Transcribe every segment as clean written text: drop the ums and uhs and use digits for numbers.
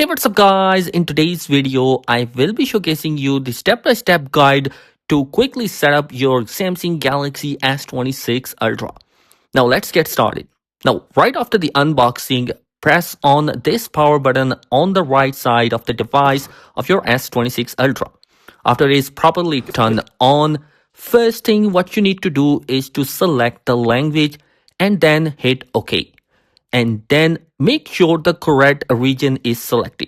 Hey, what's up guys? In today's video, I will be showcasing you the step-by-step guide to quickly set up your Samsung Galaxy S26 Ultra. Now let's get started. Now, right after the unboxing, press on this power button on the right side of the device of your S26 Ultra. After it is properly turned on, first thing what you need to do is to select the language and then hit OK. And then make sure the correct region is selected.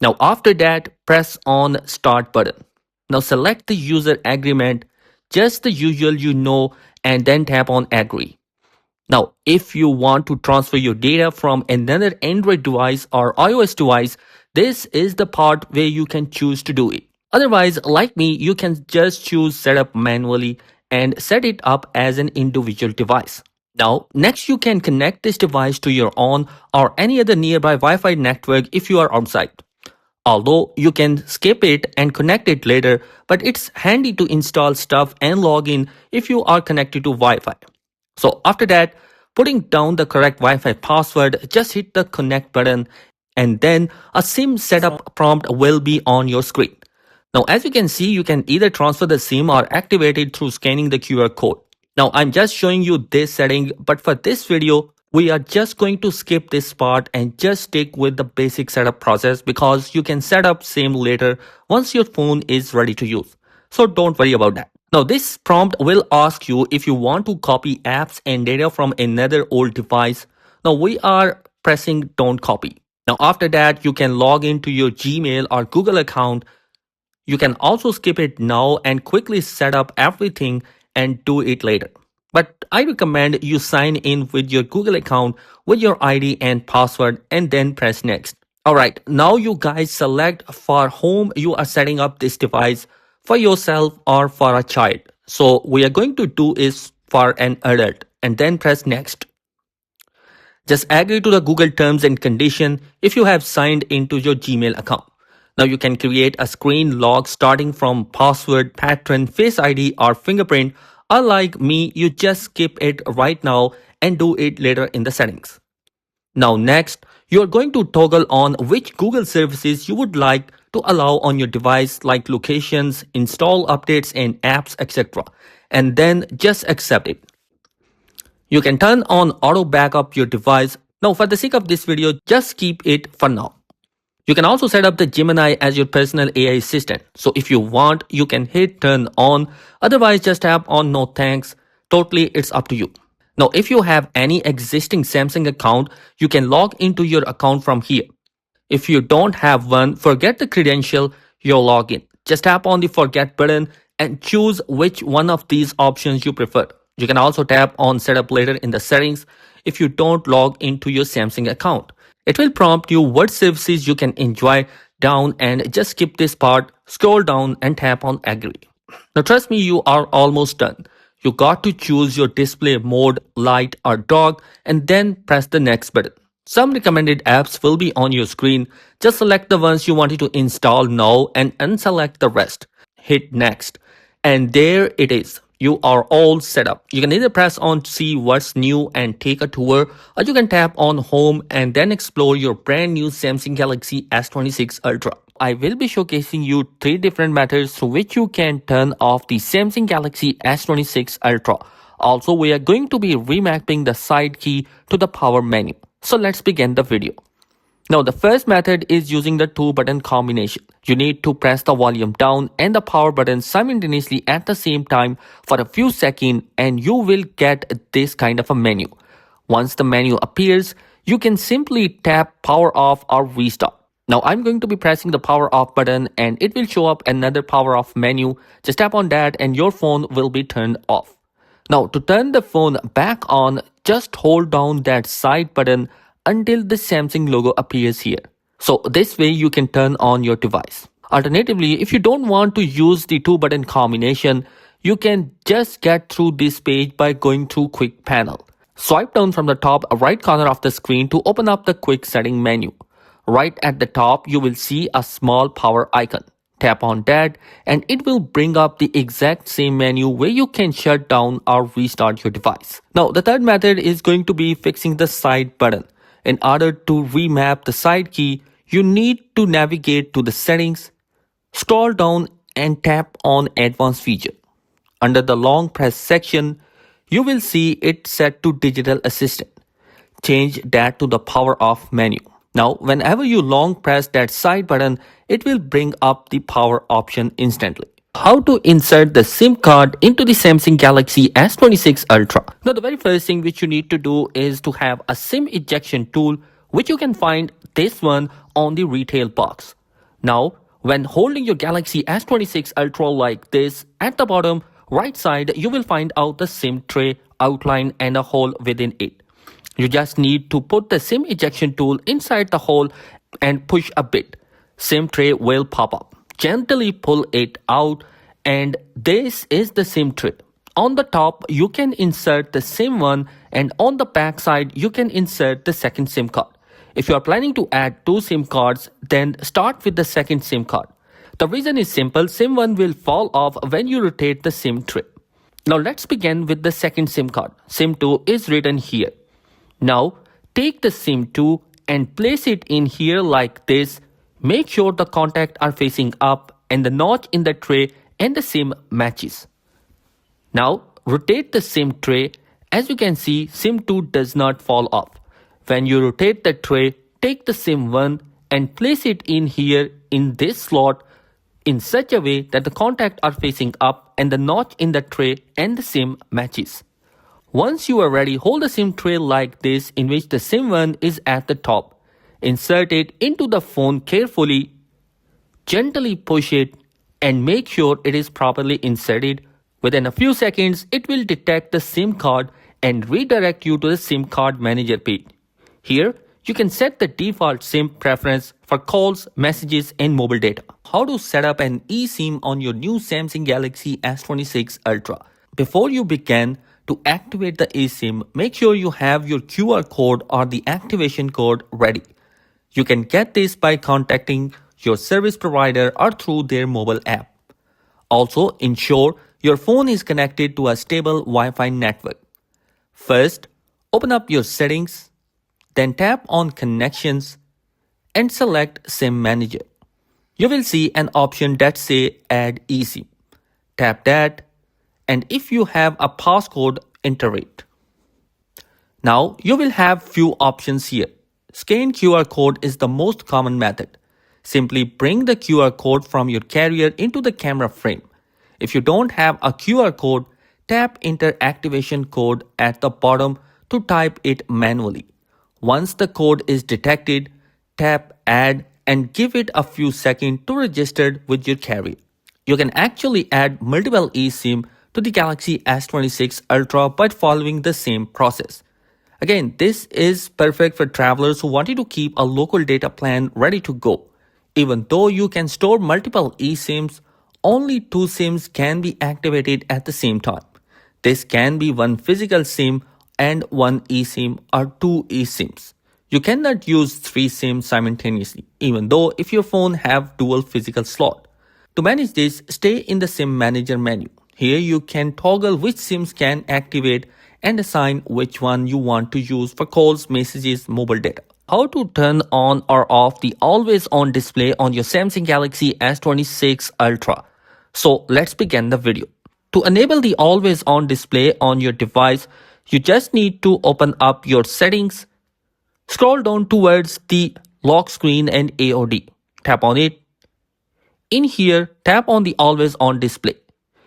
Now after that, press on Start button. Now select the user agreement, just the usual and then tap on Agree. Now if you want to transfer your data from another Android device or iOS device, this is the part where you can choose to do it. Otherwise, like me, you can just choose Setup manually and set it up as an individual device. Now, next you can connect this device to your own or any other nearby Wi-Fi network if you are outside. Although you can skip it and connect it later, but it's handy to install stuff and log in if you are connected to Wi-Fi. So after that, putting down the correct Wi-Fi password, just hit the connect button and then a SIM setup prompt will be on your screen. Now, as you can see, you can either transfer the SIM or activate it through scanning the QR code. Now, I'm just showing you this setting, but for this video, we are just going to skip this part and just stick with the basic setup process because you can set up SIM later once your phone is ready to use. So don't worry about that. Now, this prompt will ask you if you want to copy apps and data from another old device. Now, we are pressing don't copy. Now, after that, you can log into your Gmail or Google account. You can also skip it now and quickly set up everything and do it later. But I recommend you sign in with your Google account with your ID and password and then press next. Alright, now you guys select for whom you are setting up this device, for yourself or for a child. So we are going to do is for an adult and then press next. Just agree to the Google terms and condition if you have signed into your Gmail account. Now you can create a screen log starting from password, pattern, Face ID or fingerprint. Unlike me, you just skip it right now and do it later in the settings. Now next, you are going to toggle on which Google services you would like to allow on your device like locations, install updates and apps, etc. And then just accept it. You can turn on auto backup your device. Now for the sake of this video, just keep it for now. You can also set up the Gemini as your personal AI assistant. So if you want, you can hit turn on. Otherwise, just tap on no thanks. Totally, it's up to you. Now, if you have any existing Samsung account, you can log into your account from here. If you don't have one, forget the credential, you'll log in. Just tap on the forget button and choose which one of these options you prefer. You can also tap on setup later in the settings if you don't log into your Samsung account. It will prompt you what services you can enjoy down and just skip this part, scroll down and tap on agree. Now trust me, you are almost done. You got to choose your display mode, light or dark and then press the next button. Some recommended apps will be on your screen. Just select the ones you wanted to install now and unselect the rest. Hit next. And there it is. You are all set up. You can either press on see what's new and take a tour, or you can tap on home and then explore your brand new Samsung Galaxy S26 Ultra. I will be showcasing you 3 different methods through which you can turn off the Samsung Galaxy S26 Ultra. Also, we are going to be remapping the side key to the power menu. So let's begin the video. Now the first method is using the 2-button combination. You need to press the volume down and the power button simultaneously at the same time for a few seconds and you will get this kind of a menu. Once the menu appears, you can simply tap power off or restart. Now I'm going to be pressing the power off button and it will show up another power off menu. Just tap on that and your phone will be turned off. Now to turn the phone back on, just hold down that side button until the Samsung logo appears here. So this way you can turn on your device. Alternatively, if you don't want to use the 2-button combination, you can just get through this page by going through quick panel. Swipe down from the top right corner of the screen to open up the quick setting menu. Right at the top, you will see a small power icon. Tap on that and it will bring up the exact same menu where you can shut down or restart your device. Now the third method is going to be fixing the side button. In order to remap the side key, you need to navigate to the settings, scroll down and tap on advanced feature. Under the long press section, you will see it set to digital assistant. Change that to the power off menu. Now, whenever you long press that side button, it will bring up the power option instantly. How to insert the SIM card into the Samsung Galaxy S26 Ultra. Now, the very first thing which you need to do is to have a SIM ejection tool, which you can find this one on the retail box. Now, when holding your Galaxy S26 Ultra like this, at the bottom right side, you will find out the SIM tray outline and a hole within it. You just need to put the SIM ejection tool inside the hole and push a bit. SIM tray will pop up. Gently pull it out and this is the SIM tray. On the top, you can insert the SIM one and on the back side, you can insert the second SIM card. If you are planning to add two SIM cards, then start with the second SIM card. The reason is simple, SIM 1 will fall off when you rotate the SIM tray. Now let's begin with the second SIM card. SIM 2 is written here. Now take the SIM 2 and place it in here like this. Make sure the contacts are facing up and the notch in the tray and the SIM matches. Now rotate the SIM tray. As you can see, SIM 2 does not fall off. When you rotate the tray, take the SIM 1 and place it in here in this slot in such a way that the contacts are facing up and the notch in the tray and the SIM matches. Once you are ready, hold the SIM tray like this in which the SIM 1 is at the top. Insert it into the phone carefully, gently push it and make sure it is properly inserted. Within a few seconds, it will detect the SIM card and redirect you to the SIM card manager page. Here, you can set the default SIM preference for calls, messages and mobile data. How to set up an eSIM on your new Samsung Galaxy S26 Ultra. Before you begin to activate the eSIM, make sure you have your QR code or the activation code ready. You can get this by contacting your service provider or through their mobile app. Also, ensure your phone is connected to a stable Wi-Fi network. First, open up your settings, then tap on Connections and select SIM Manager. You will see an option that says Add eSIM. Tap that and if you have a passcode, enter it. Now you will have few options here. Scan QR code is the most common method. Simply bring the QR code from your carrier into the camera frame. If you don't have a QR code, tap Enter Activation Code at the bottom to type it manually. Once the code is detected, tap Add and give it a few seconds to register with your carrier. You can actually add multiple eSIM to the Galaxy S26 Ultra by following the same process. Again, this is perfect for travelers who wanted to keep a local data plan ready to go. Even though you can store multiple eSIMs, only two SIMs can be activated at the same time. This can be one physical SIM and one eSIM or two eSIMs. You cannot use three SIMs simultaneously, even though if your phone have dual physical slot. To manage this, stay in the SIM Manager menu. Here you can toggle which SIMs can activate and assign which one you want to use for calls, messages, mobile data. How to turn on or off the always on display on your Samsung Galaxy S26 Ultra. So let's begin the video. To enable the always on display on your device, you just need to open up your settings, scroll down towards the lock screen and AOD. Tap on it. In here, tap on the always on display.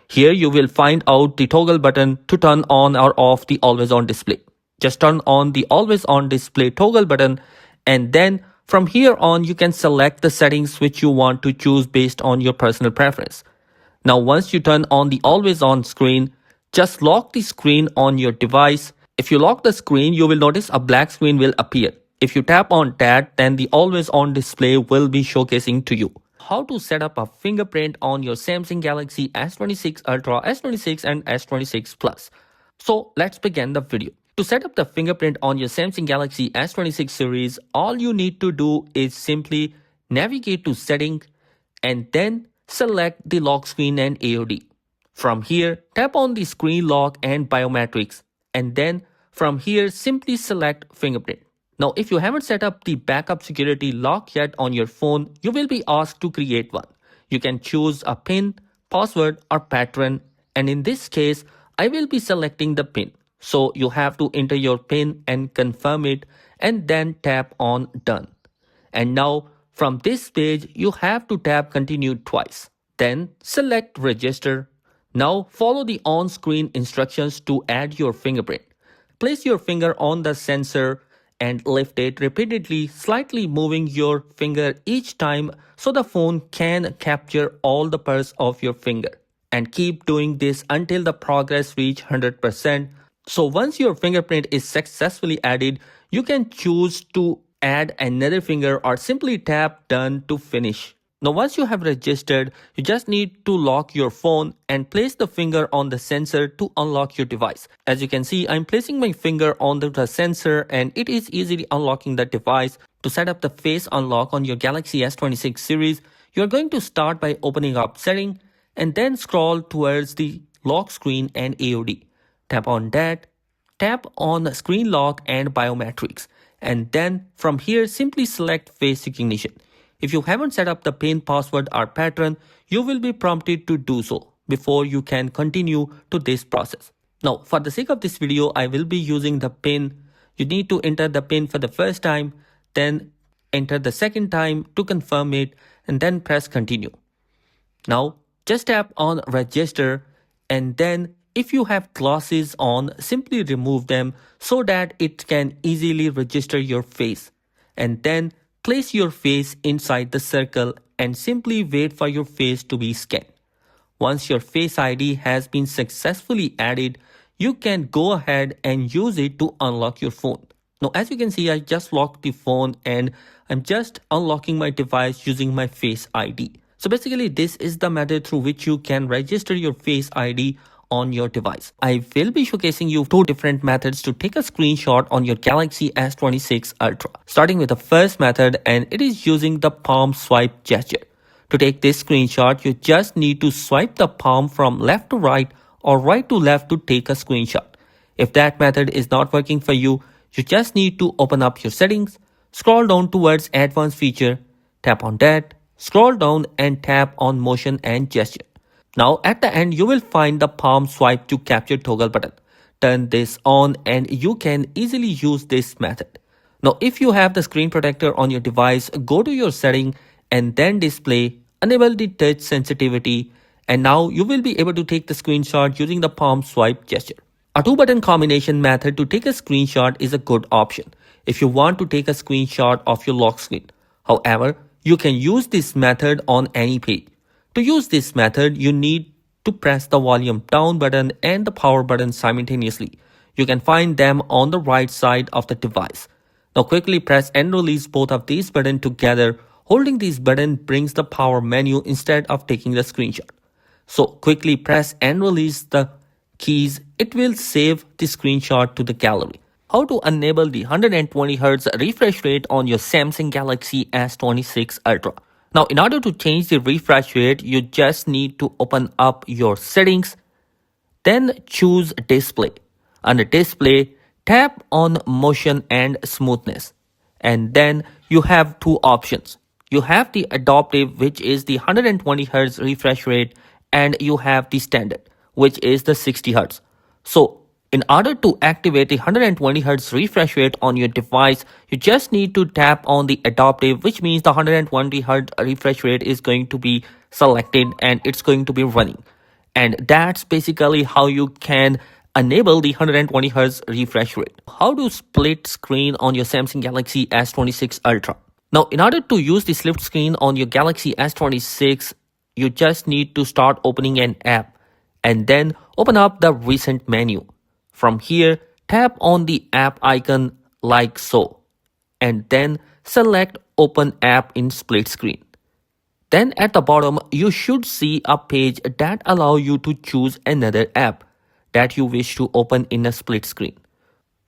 Here you will find out the toggle button to turn on or off the always on display. Just turn on the always on display toggle button and then from here on you can select the settings which you want to choose based on your personal preference. Now once you turn on the always on screen, just lock the screen on your device. If you lock the screen, you will notice a black screen will appear. If you tap on that, then the always on display will be showcasing to you. How to set up a fingerprint on your Samsung Galaxy S26 Ultra, S26 and S26 Plus. So let's begin the video. To set up the fingerprint on your Samsung Galaxy S26 series, all you need to do is simply navigate to Settings and then select the lock screen and AOD. From here, tap on the screen lock and biometrics and then from here simply select fingerprint. Now, if you haven't set up the backup security lock yet on your phone, you will be asked to create one. You can choose a PIN, password, or pattern, and in this case, I will be selecting the PIN. So you have to enter your PIN and confirm it, and then tap on Done. And now from this page, you have to tap Continue twice. Then select Register. Now follow the on-screen instructions to add your fingerprint. Place your finger on the sensor and lift it repeatedly, slightly moving your finger each time so the phone can capture all the pulse of your finger. And keep doing this until the progress reach 100%. So once your fingerprint is successfully added, you can choose to add another finger or simply tap Done to finish. Now once you have registered, you just need to lock your phone and place the finger on the sensor to unlock your device. As you can see, I'm placing my finger on the sensor and it is easily unlocking the device. To set up the face unlock on your Galaxy S26 series, you are going to start by opening up Setting and then scroll towards the lock screen and AOD. Tap on that, tap on Screen Lock and Biometrics, and then from here simply select Face Recognition. If you haven't set up the PIN, password or pattern, you will be prompted to do so before you can continue to this process. Now, for the sake of this video, I will be using the PIN. You need to enter the PIN for the first time, then enter the second time to confirm it, and then press Continue. Now, just tap on Register, and then if you have glasses on, simply remove them so that it can easily register your face. And then place your face inside the circle and simply wait for your face to be scanned. Once your Face ID has been successfully added, you can go ahead and use it to unlock your phone. Now, as you can see, I just locked the phone and I'm just unlocking my device using my Face ID. So basically, this is the method through which you can register your Face ID on your device. I will be showcasing you two different methods to take a screenshot on your Galaxy S26 Ultra. Starting with the first method, and it is using the palm swipe gesture. To take this screenshot, you just need to swipe the palm from left to right or right to left to take a screenshot. If that method is not working for you, you just need to open up your settings, scroll down towards Advanced Feature, tap on that, scroll down and tap on Motion and Gesture. Now at the end, you will find the palm swipe to capture toggle button. Turn this on and you can easily use this method. Now if you have the screen protector on your device, go to your setting and then display, enable the touch sensitivity, and now you will be able to take the screenshot using the palm swipe gesture. A two-button combination method to take a screenshot is a good option if you want to take a screenshot of your lock screen. However, you can use this method on any page. To use this method, you need to press the volume down button and the power button simultaneously. You can find them on the right side of the device. Now quickly press and release both of these buttons together. Holding this button brings the power menu instead of taking the screenshot. So quickly press and release the keys. It will save the screenshot to the gallery. How to enable the 120Hz refresh rate on your Samsung Galaxy S26 Ultra. Now, in order to change the refresh rate, you just need to open up your settings, then choose Display. Under Display, tap on Motion and Smoothness. And then you have two options. You have the Adaptive, which is the 120Hz refresh rate, and you have the Standard, which is the 60Hz. So, in order to activate the 120Hz refresh rate on your device, you just need to tap on the Adaptive, which means the 120Hz refresh rate is going to be selected and it's going to be running. And that's basically how you can enable the 120Hz refresh rate. How to split screen on your Samsung Galaxy S26 Ultra. Now, in order to use the split screen on your Galaxy S26, you just need to start opening an app and then open up the recent menu. From here, tap on the app icon like so, and then select Open App in Split Screen. Then at the bottom, you should see a page that allows you to choose another app that you wish to open in a split screen.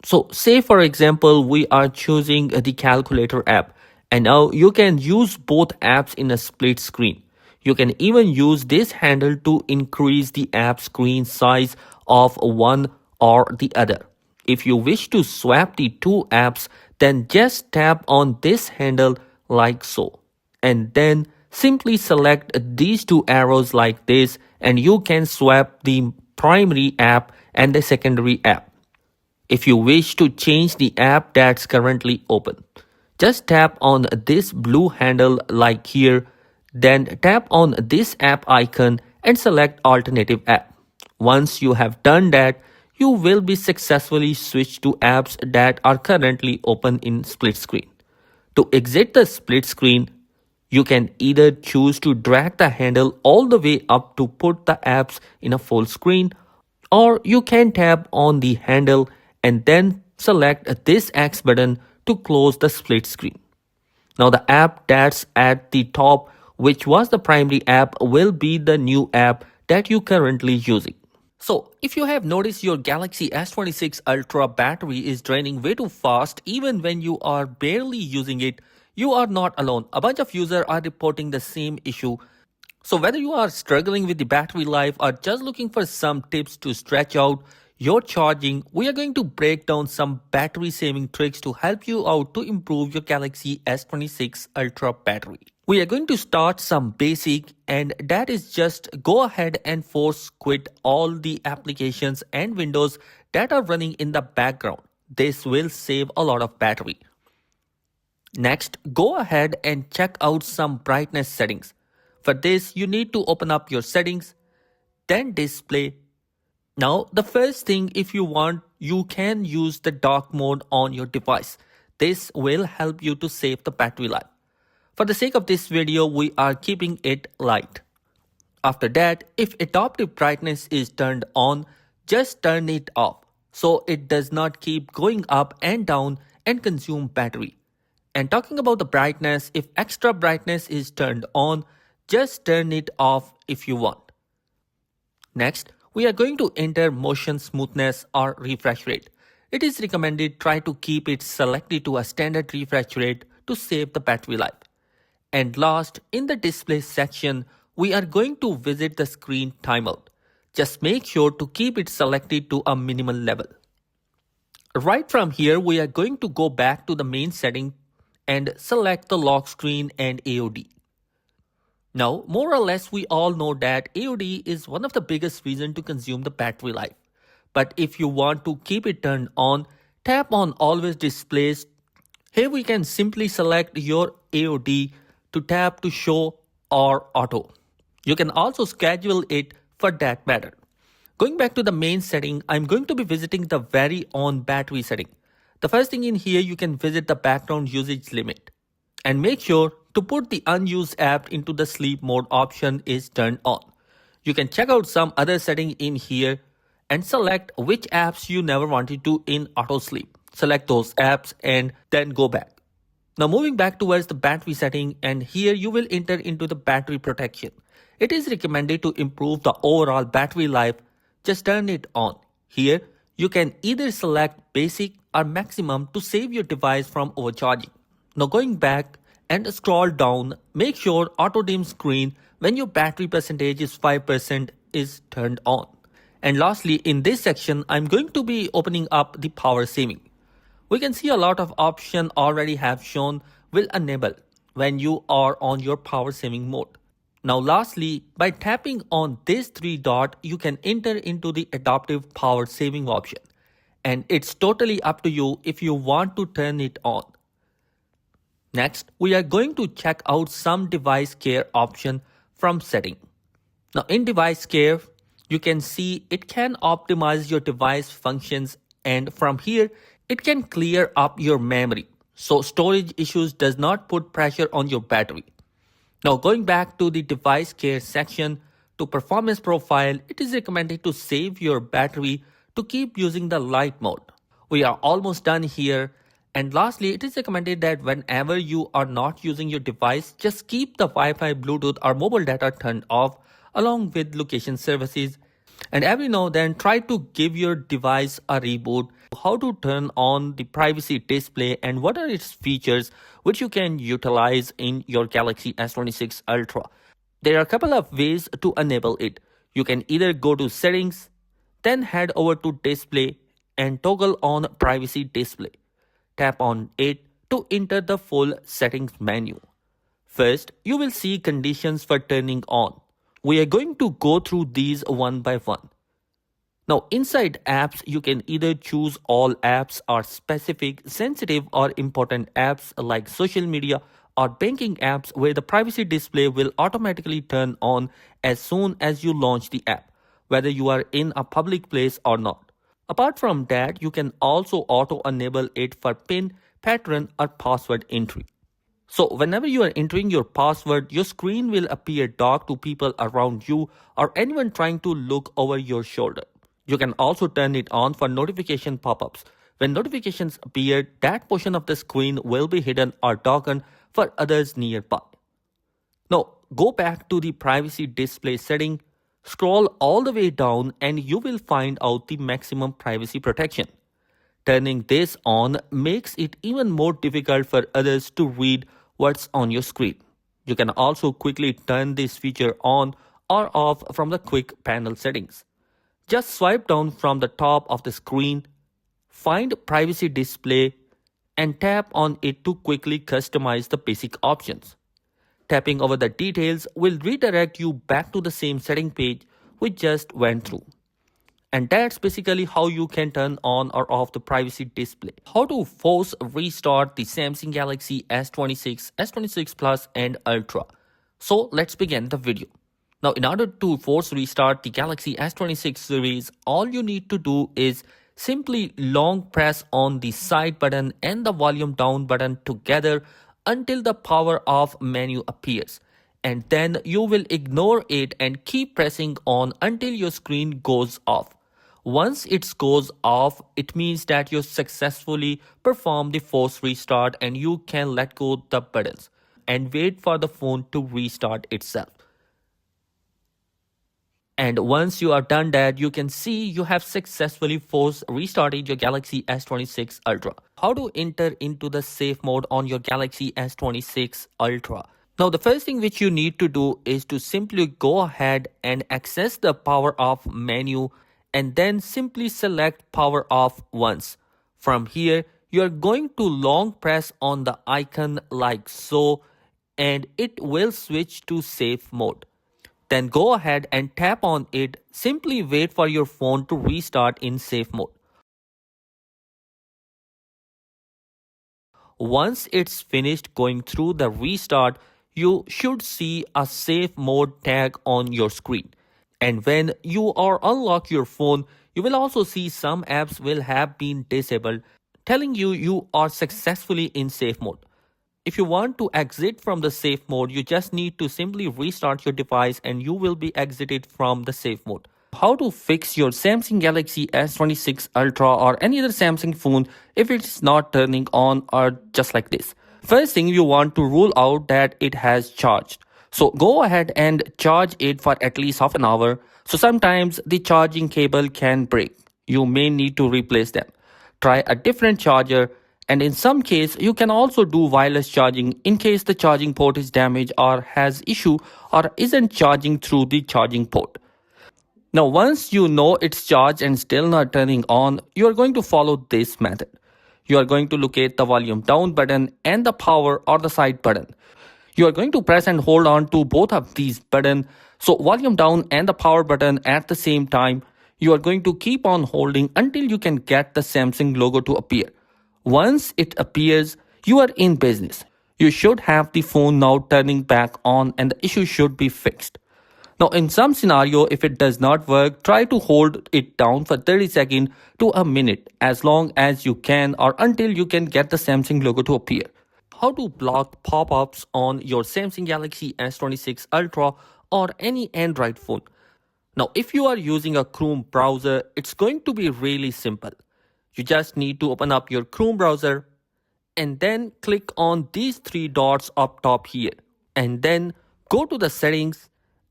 So say for example, we are choosing the calculator app, and now you can use both apps in a split screen. You can even use this handle to increase the app screen size of one or the other. If you wish to swap the two apps, Then just tap on this handle like so. And then simply select these two arrows like this, and you can swap the primary app and the secondary app. If you wish to change the app that's currently open, just tap on this blue handle like here, then tap on this app icon and select alternative app. Once you have done that, you will be successfully switched to apps that are currently open in split screen. To exit the split screen, you can either choose to drag the handle all the way up to put the apps in a full screen, or you can tap on the handle and then select this X button to close the split screen. Now the app that's at the top, which was the primary app, will be the new app that you currently using. So, if you have noticed your Galaxy S26 Ultra battery is draining way too fast even when you are barely using it, you are not alone. A bunch of users are reporting the same issue. So, whether you are struggling with the battery life or just looking for some tips to stretch out your charging, we are going to break down some battery saving tricks to help you out to improve your Galaxy S26 Ultra battery. We are going to start some basic, and that is just go ahead and force quit all the applications and windows that are running in the background. This will save a lot of battery. Next, go ahead and check out some brightness settings. For this, you need to open up your settings, then display. Now, the first thing, if you want, you can use the dark mode on your device. This will help you to save the battery life. For the sake of this video, we are keeping it light. After that, if adaptive brightness is turned on, just turn it off so it does not keep going up and down and consume battery. And talking about the brightness, if extra brightness is turned on, just turn it off if you want. Next, we are going to enter motion smoothness or refresh rate. It is recommended try to keep it selected to a standard refresh rate to save the battery life. And last, in the display section, we are going to visit the screen timeout. Just make sure to keep it selected to a minimal level. Right from here, we are going to go back to the main setting and select the lock screen and AOD. Now, more or less, we all know that AOD is one of the biggest reasons to consume the battery life. But if you want to keep it turned on, tap on Always Displays. Here we can simply select your AOD to tap to show or auto. You can also schedule it for that matter. Going back to the main setting, I'm going to be visiting the very on battery setting. The first thing in here, you can visit the background usage limit. And make sure to put the unused app into the sleep mode option is turned on. You can check out some other setting in here and select which apps you never wanted to in auto sleep. Select those apps and then go back. Now moving back towards the battery setting, and here you will enter into the battery protection. It is recommended to improve the overall battery life. Just turn it on. Here you can either select basic or maximum to save your device from overcharging. Now going back and scroll down, make sure auto dim screen when your battery percentage is 5% is turned on. And lastly, in this section, I'm going to be opening up the power saving. We can see a lot of options already have shown will enable when you are on your power saving mode. Now lastly, by tapping on this three dot, you can enter into the adaptive power saving option. And it's totally up to you if you want to turn it on. Next, we are going to check out some device care option from setting. Now in device care, you can see it can optimize your device functions, and from here, it can clear up your memory, so storage issues does not put pressure on your battery. Now going back to the device care section, to performance profile, it is recommended to save your battery to keep using the light mode. We are almost done here. And lastly, it is recommended that whenever you are not using your device, just keep the Wi-Fi, Bluetooth or mobile data turned off along with location services. And every now and then, try to give your device a reboot. How to turn on the privacy display and what are its features which you can utilize in your Galaxy S26 Ultra. There are a couple of ways to enable it. You can either go to settings, then head over to display and toggle on privacy display. tap on it to enter the full settings menu. First, you will see conditions for turning on. We are going to go through these one by one. Now, inside apps, you can either choose all apps or specific, sensitive, or important apps like social media or banking apps where the privacy display will automatically turn on as soon as you launch the app, whether you are in a public place or not. Apart from that, you can also auto enable it for PIN, pattern, or password entry. So, whenever you are entering your password, your screen will appear dark to people around you or anyone trying to look over your shoulder. You can also turn it on for notification pop-ups. When notifications appear, that portion of the screen will be hidden or darkened for others nearby. Now, go back to the privacy display setting, scroll all the way down and you will find out the maximum privacy protection. Turning this on makes it even more difficult for others to read what's on your screen. You can also quickly turn this feature on or off from the quick panel settings. Just swipe down from the top of the screen, find Privacy Display, and tap on it to quickly customize the basic options. Tapping over the details will redirect you back to the same setting page we just went through. And that's basically how you can turn on or off the privacy display. How to force restart the Samsung Galaxy S26, S26 Plus and Ultra. So let's begin the video. Now, in order to force restart the Galaxy S26 series, all you need to do is simply long press on the side button and the volume down button together until the power off menu appears. And then you will ignore it and keep pressing on until your screen goes off. Once it goes off, it means that you successfully performed the force restart and you can let go the buttons and wait for the phone to restart itself. And once you are done that, you can see you have successfully force restarted your Galaxy S26 Ultra. How to enter into the safe mode on your Galaxy S26 Ultra? Now, the first thing which you need to do is to simply go ahead and access the power off menu and then simply select power off once. From here, you are going to long press on the icon like so and it will switch to safe mode. Then go ahead and tap on it. Simply wait for your phone to restart in safe mode. Once it's finished going through the restart, you should see a safe mode tag on your screen. And when you are unlock your phone, you will also see some apps will have been disabled, telling you are successfully in safe mode. If you want to exit from the safe mode, you just need to simply restart your device and you will be exited from the safe mode. How to fix your Samsung Galaxy S26 Ultra or any other Samsung phone if it's not turning on or just like this. First thing, you want to rule out that it has charged. So go ahead and charge it for at least half an hour. So sometimes the charging cable can break. You may need to replace them. Try a different charger, and in some case you can also do wireless charging in case the charging port is damaged or has issue or isn't charging through the charging port. Now once you know it's charged and still not turning on, you are going to follow this method. You are going to locate the volume down button and the power or the side button. You are going to press and hold on to both of these buttons. So volume down and the power button at the same time. You are going to keep on holding until you can get the Samsung logo to appear. Once it appears, you are in business. You should have the phone now turning back on and the issue should be fixed. Now in some scenario, if it does not work, try to hold it down for 30 seconds to a minute as long as you can or until you can get the Samsung logo to appear. How to block pop-ups on your Samsung Galaxy S26 Ultra or any Android phone. Now if you are using a Chrome browser, it's going to be really simple. You just need to open up your Chrome browser and then click on these three dots up top here. And then go to the settings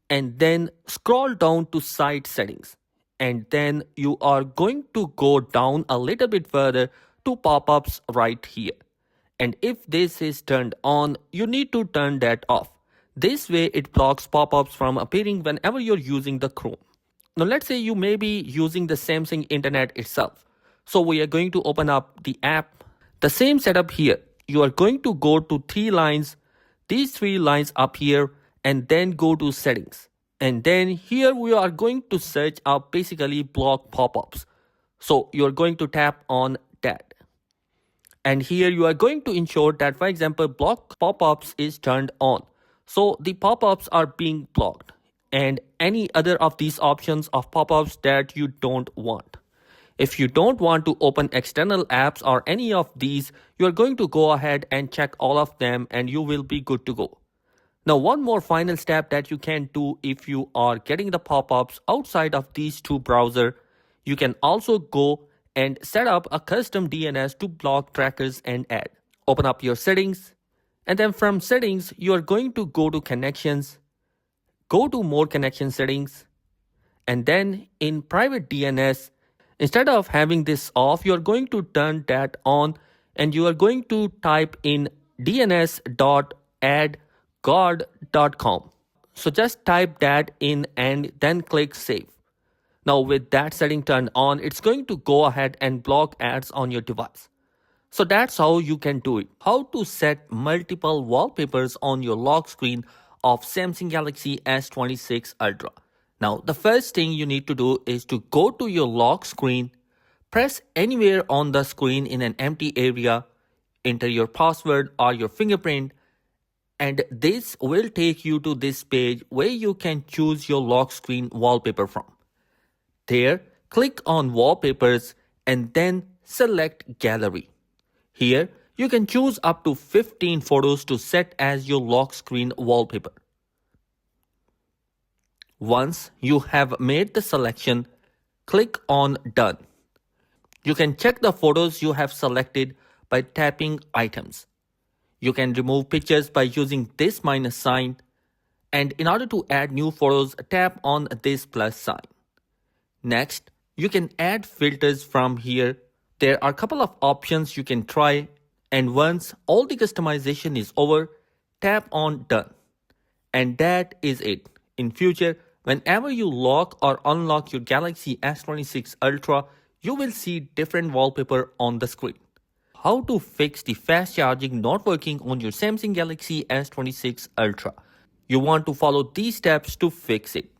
and then scroll down to site settings. And then you are going to go down a little bit further to pop-ups right here. And if this is turned on, you need to turn that off. This way it blocks pop-ups from appearing whenever you're using the Chrome. Now let's say you may be using the Samsung internet itself. So we are going to open up the app. The same setup here. You are going to go to three lines, these three lines up here, and then go to settings. And then here we are going to search up basically block pop-ups. So you are going to tap on that. And here you are going to ensure that, for example, block pop-ups is turned on. So the pop-ups are being blocked and any other of these options of pop-ups that you don't want. If you don't want to open external apps or any of these, you are going to go ahead and check all of them and you will be good to go. Now, one more final step that you can do if you are getting the pop-ups outside of these two browsers, you can also go and set up a custom DNS to block trackers and add. Open up your settings, and then from settings, you are going to go to connections, go to more connection settings, and then in private DNS, instead of having this off, you are going to turn that on and you are going to type in dns.addguard.com. So just type that in and then click save. Now with that setting turned on, it's going to go ahead and block ads on your device. So that's how you can do it. How to set multiple wallpapers on your lock screen of Samsung Galaxy S26 Ultra. Now, the first thing you need to do is to go to your lock screen, press anywhere on the screen in an empty area, enter your password or your fingerprint, and this will take you to this page where you can choose your lock screen wallpaper from. There, click on Wallpapers and then select Gallery. Here, you can choose up to 15 photos to set as your lock screen wallpaper. Once you have made the selection, click on Done. You can check the photos you have selected by tapping Items. You can remove pictures by using this minus sign, and in order to add new photos, tap on this plus sign. Next, you can add filters from here. There are a couple of options you can try, and once all the customization is over, tap on Done. And that is it. In future, whenever you lock or unlock your Galaxy S26 Ultra, you will see different wallpaper on the screen. How to fix the fast charging not working on your Samsung Galaxy S26 Ultra. You want to follow these steps to fix it.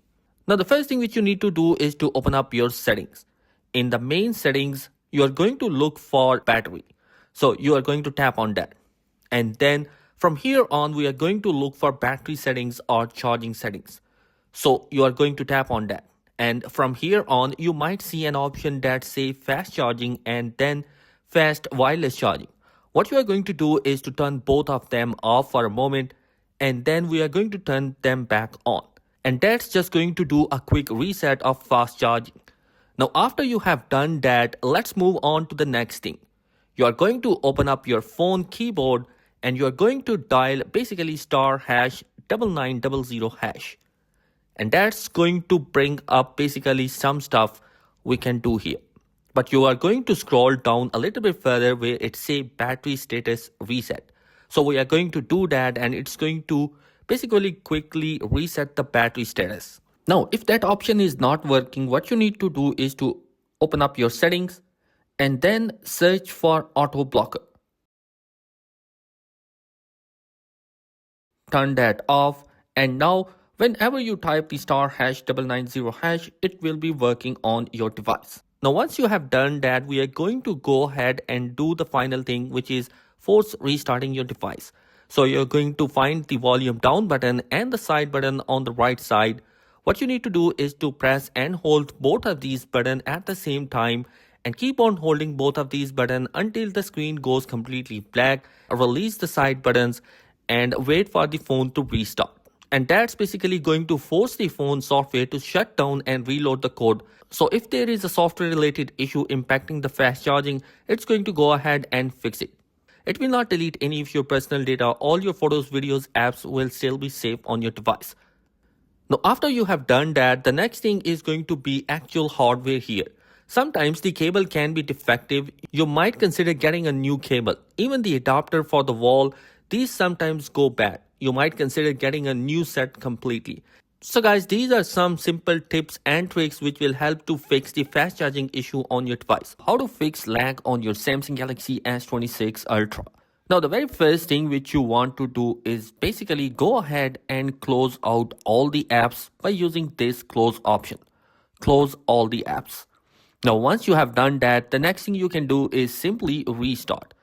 Now the first thing which you need to do is to open up your settings. In the main settings, you are going to look for battery. So you are going to tap on that. And then from here on, we are going to look for battery settings or charging settings. So you are going to tap on that. And from here on, you might see an option that says fast charging and then fast wireless charging. What you are going to do is to turn both of them off for a moment, and then we are going to turn them back on. And that's just going to do a quick reset of fast charging. Now, after you have done that, let's move on to the next thing. You are going to open up your phone keyboard and you are going to dial basically *#9900#. And that's going to bring up basically some stuff we can do here. But you are going to scroll down a little bit further where it says battery status reset. So we are going to do that and it's going to basically quickly reset the battery status. Now, if that option is not working, what you need to do is to open up your settings and then search for auto blocker. Turn that off, and now whenever you type the *#990#, it will be working on your device. Now, once you have done that, we are going to go ahead and do the final thing, which is force restarting your device. So you're going to find the volume down button and the side button on the right side. What you need to do is to press and hold both of these buttons at the same time and keep on holding both of these buttons until the screen goes completely black. Release the side buttons and wait for the phone to restart. And that's basically going to force the phone software to shut down and reload the code. So if there is a software related issue impacting the fast charging, it's going to go ahead and fix it. It will not delete any of your personal data. All your photos, videos, apps will still be safe on your device. Now, after you have done that, the next thing is going to be actual hardware here. Sometimes the cable can be defective. You might consider getting a new cable. Even the adapter for the wall, these sometimes go bad. You might consider getting a new set completely. So guys, these are some simple tips and tricks which will help to fix the fast charging issue on your device. How to fix lag on your Samsung Galaxy S26 Ultra. Now the very first thing which you want to do is basically go ahead and close out all the apps by using this close option. Close all the apps. Now once you have done that, the next thing you can do is simply restart.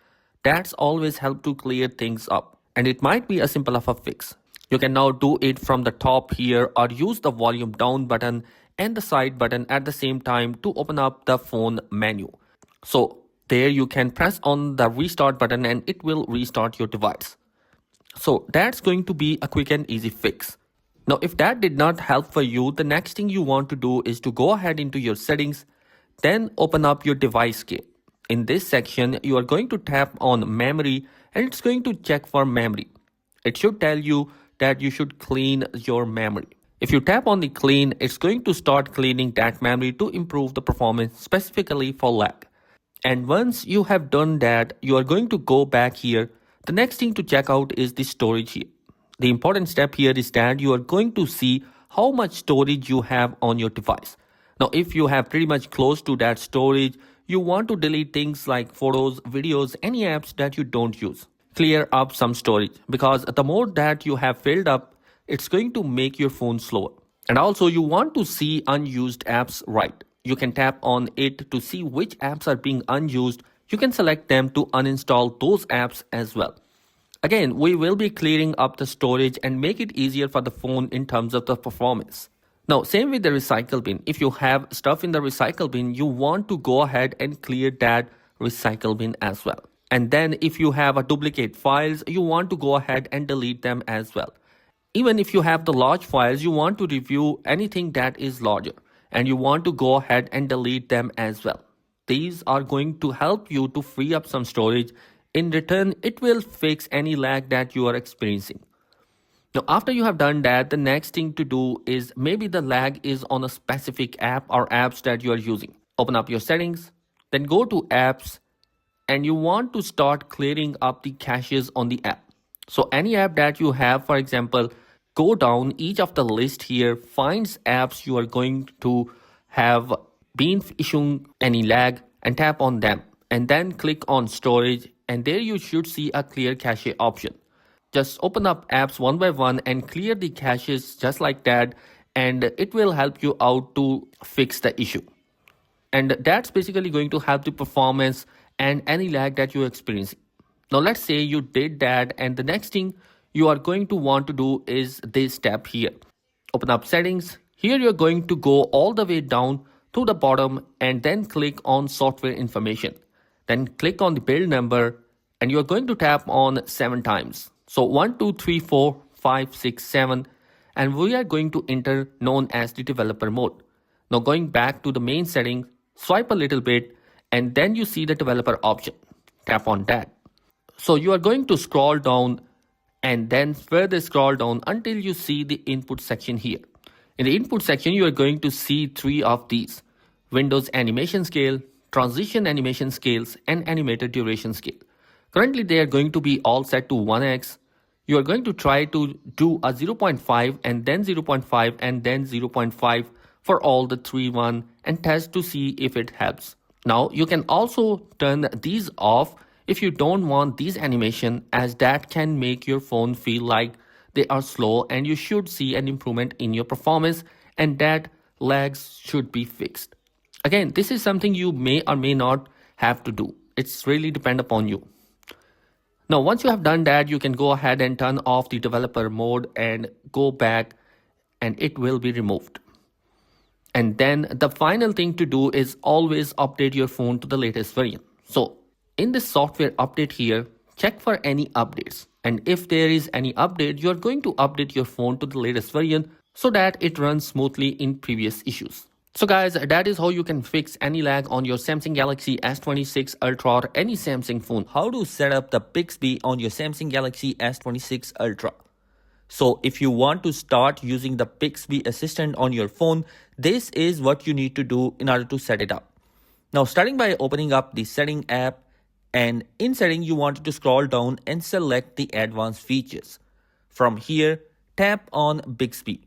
That's always help to clear things up, and it might be a simple of a fix. You can now do it from the top here or use the volume down button and the side button at the same time to open up the phone menu. So there you can press on the restart button and it will restart your device. So that's going to be a quick and easy fix. Now if that did not help for you, the next thing you want to do is to go ahead into your settings, then open up your device key. In this section, you are going to tap on memory and it's going to check for memory. It should tell you that you should clean your memory. If you tap on the clean, it's going to start cleaning that memory to improve the performance specifically for lag. And once you have done that, you are going to go back here. The next thing to check out is the storage here. The important step here is that you are going to see how much storage you have on your device. Now, if you have pretty much close to that storage, you want to delete things like photos, videos, any apps that you don't use. Clear up some storage because the more that you have filled up, it's going to make your phone slower. And also you want to see unused apps right. You can tap on it to see which apps are being unused. You can select them to uninstall those apps as well. Again, we will be clearing up the storage and make it easier for the phone in terms of the performance. Now, same with the recycle bin. If you have stuff in the recycle bin, you want to go ahead and clear that recycle bin as well. And then if you have a duplicate files, you want to go ahead and delete them as well. Even if you have the large files, you want to review anything that is larger and you want to go ahead and delete them as well. These are going to help you to free up some storage. In return, it will fix any lag that you are experiencing. Now, after you have done that, the next thing to do is maybe the lag is on a specific app or apps that you are using. Open up your settings, then go to apps, and you want to start clearing up the caches on the app. So any app that you have, for example, go down each of the list here, finds apps you are going to have been issuing any lag and tap on them. And then click on storage and there you should see a clear cache option. Just open up apps one by one and clear the caches just like that, and it will help you out to fix the issue. And that's basically going to help the performance and any lag that you're experiencing. Now let's say you did that, and the next thing you are going to want to do is this step here. Open up settings. Here you're going to go all the way down to the bottom and then click on software information. Then click on the build number and you're going to tap on 7 times. So 1, 2, 3, 4, 5, 6, 7, and we are going to enter known as the developer mode. Now going back to the main setting, swipe a little bit and then you see the developer option. Tap on that. So you are going to scroll down and then further scroll down until you see the input section here. In the input section, you are going to see 3 of these: Windows animation scale, transition animation scales, and animator duration scale. Currently, they are going to be all set to 1x. You are going to try to do a 0.5 and then 0.5 and then 0.5 for all the 3 and test to see if it helps. Now, you can also turn these off if you don't want these animation, as that can make your phone feel like they are slow and you should see an improvement in your performance, and that lags should be fixed. Again, this is something you may or may not have to do. It's really depend upon you. Now, once you have done that, you can go ahead and turn off the developer mode and go back and it will be removed. And then the final thing to do is always update your phone to the latest version. So in this software update here, check for any updates. And if there is any update, you're going to update your phone to the latest version so that it runs smoothly in previous issues. So guys, that is how you can fix any lag on your Samsung Galaxy S26 Ultra or any Samsung phone. How to set up the Bixby on your Samsung Galaxy S26 Ultra. So if you want to start using the Bixby assistant on your phone, this is what you need to do in order to set it up. Now starting by opening up the setting app, and in setting you want to scroll down and select the advanced features. From here, tap on Bixby.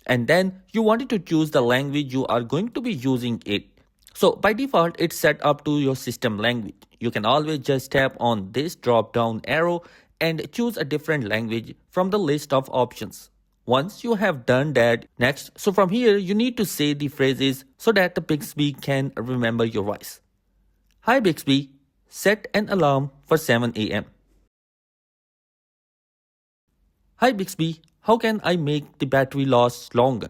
and then you wanted to choose the language you are going to be using it. So by default, it's set up to your system language. You can always just tap on this drop down arrow and choose a different language from the list of options. Once you have done that, next, so from here you need to say the phrases so that the Bixby can remember your voice. Hi Bixby, set an alarm for 7 a.m. Hi Bixby, how can I make the battery last longer?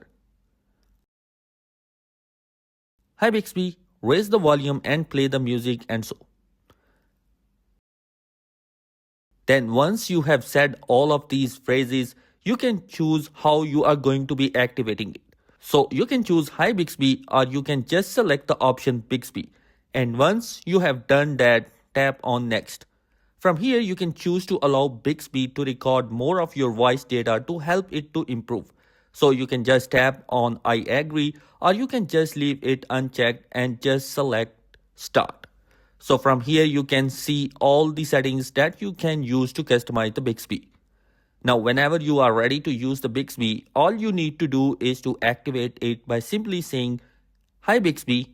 Hi Bixby, raise the volume and play the music and so. Then once you have said all of these phrases, you can choose how you are going to be activating it. So you can choose Hi Bixby or you can just select the option Bixby. And once you have done that, tap on Next. From here, you can choose to allow Bixby to record more of your voice data to help it to improve. So you can just tap on I agree or you can just leave it unchecked and just select Start. So from here, you can see all the settings that you can use to customize the Bixby. Now, whenever you are ready to use the Bixby, all you need to do is to activate it by simply saying, Hi Bixby,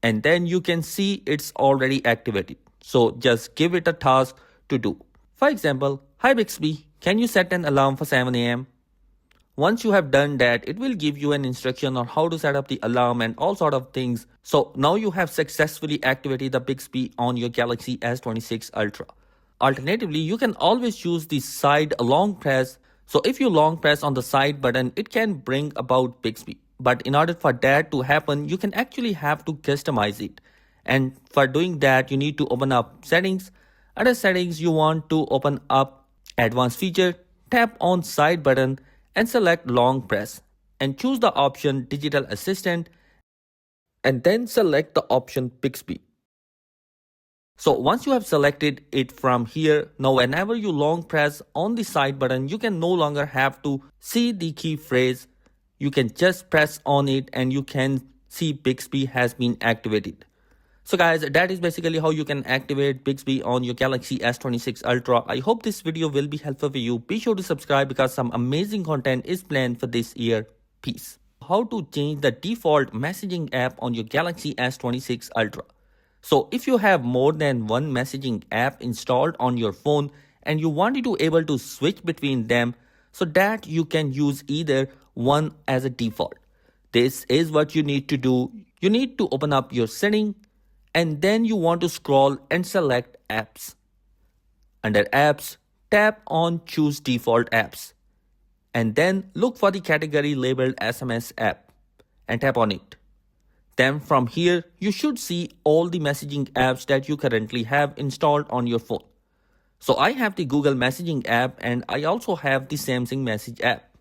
and then you can see it's already activated. So just give it a task to do. For example, Hi Bixby, can you set an alarm for 7 a.m.? Once you have done that, it will give you an instruction on how to set up the alarm and all sort of things. So now you have successfully activated the Bixby on your Galaxy S26 Ultra. Alternatively, you can always use the side long press. So if you long press on the side button, it can bring about Bixby. But in order for that to happen, you can actually have to customize it. And for doing that, you need to open up settings. Under settings, you want to open up advanced feature, tap on side button and select long press and choose the option digital assistant and then select the option Bixby. So once you have selected it from here, now whenever you long press on the side button, you can no longer have to see the key phrase. You can just press on it and you can see Bixby has been activated. So guys, that is basically how you can activate Bixby on your Galaxy S26 Ultra. I hope this video will be helpful for you. Be sure to subscribe because some amazing content is planned for this year. Peace. How to change the default messaging app on your Galaxy S26 Ultra. So if you have more than one messaging app installed on your phone and you wanted to able to switch between them so that you can use either one as a default. This is what you need to do. You need to open up your setting and then you want to scroll and select apps. Under apps, tap on choose default apps and then look for the category labeled SMS app and tap on it. Then from here, you should see all the messaging apps that you currently have installed on your phone. So I have the Google Messaging app and I also have the Samsung Message app.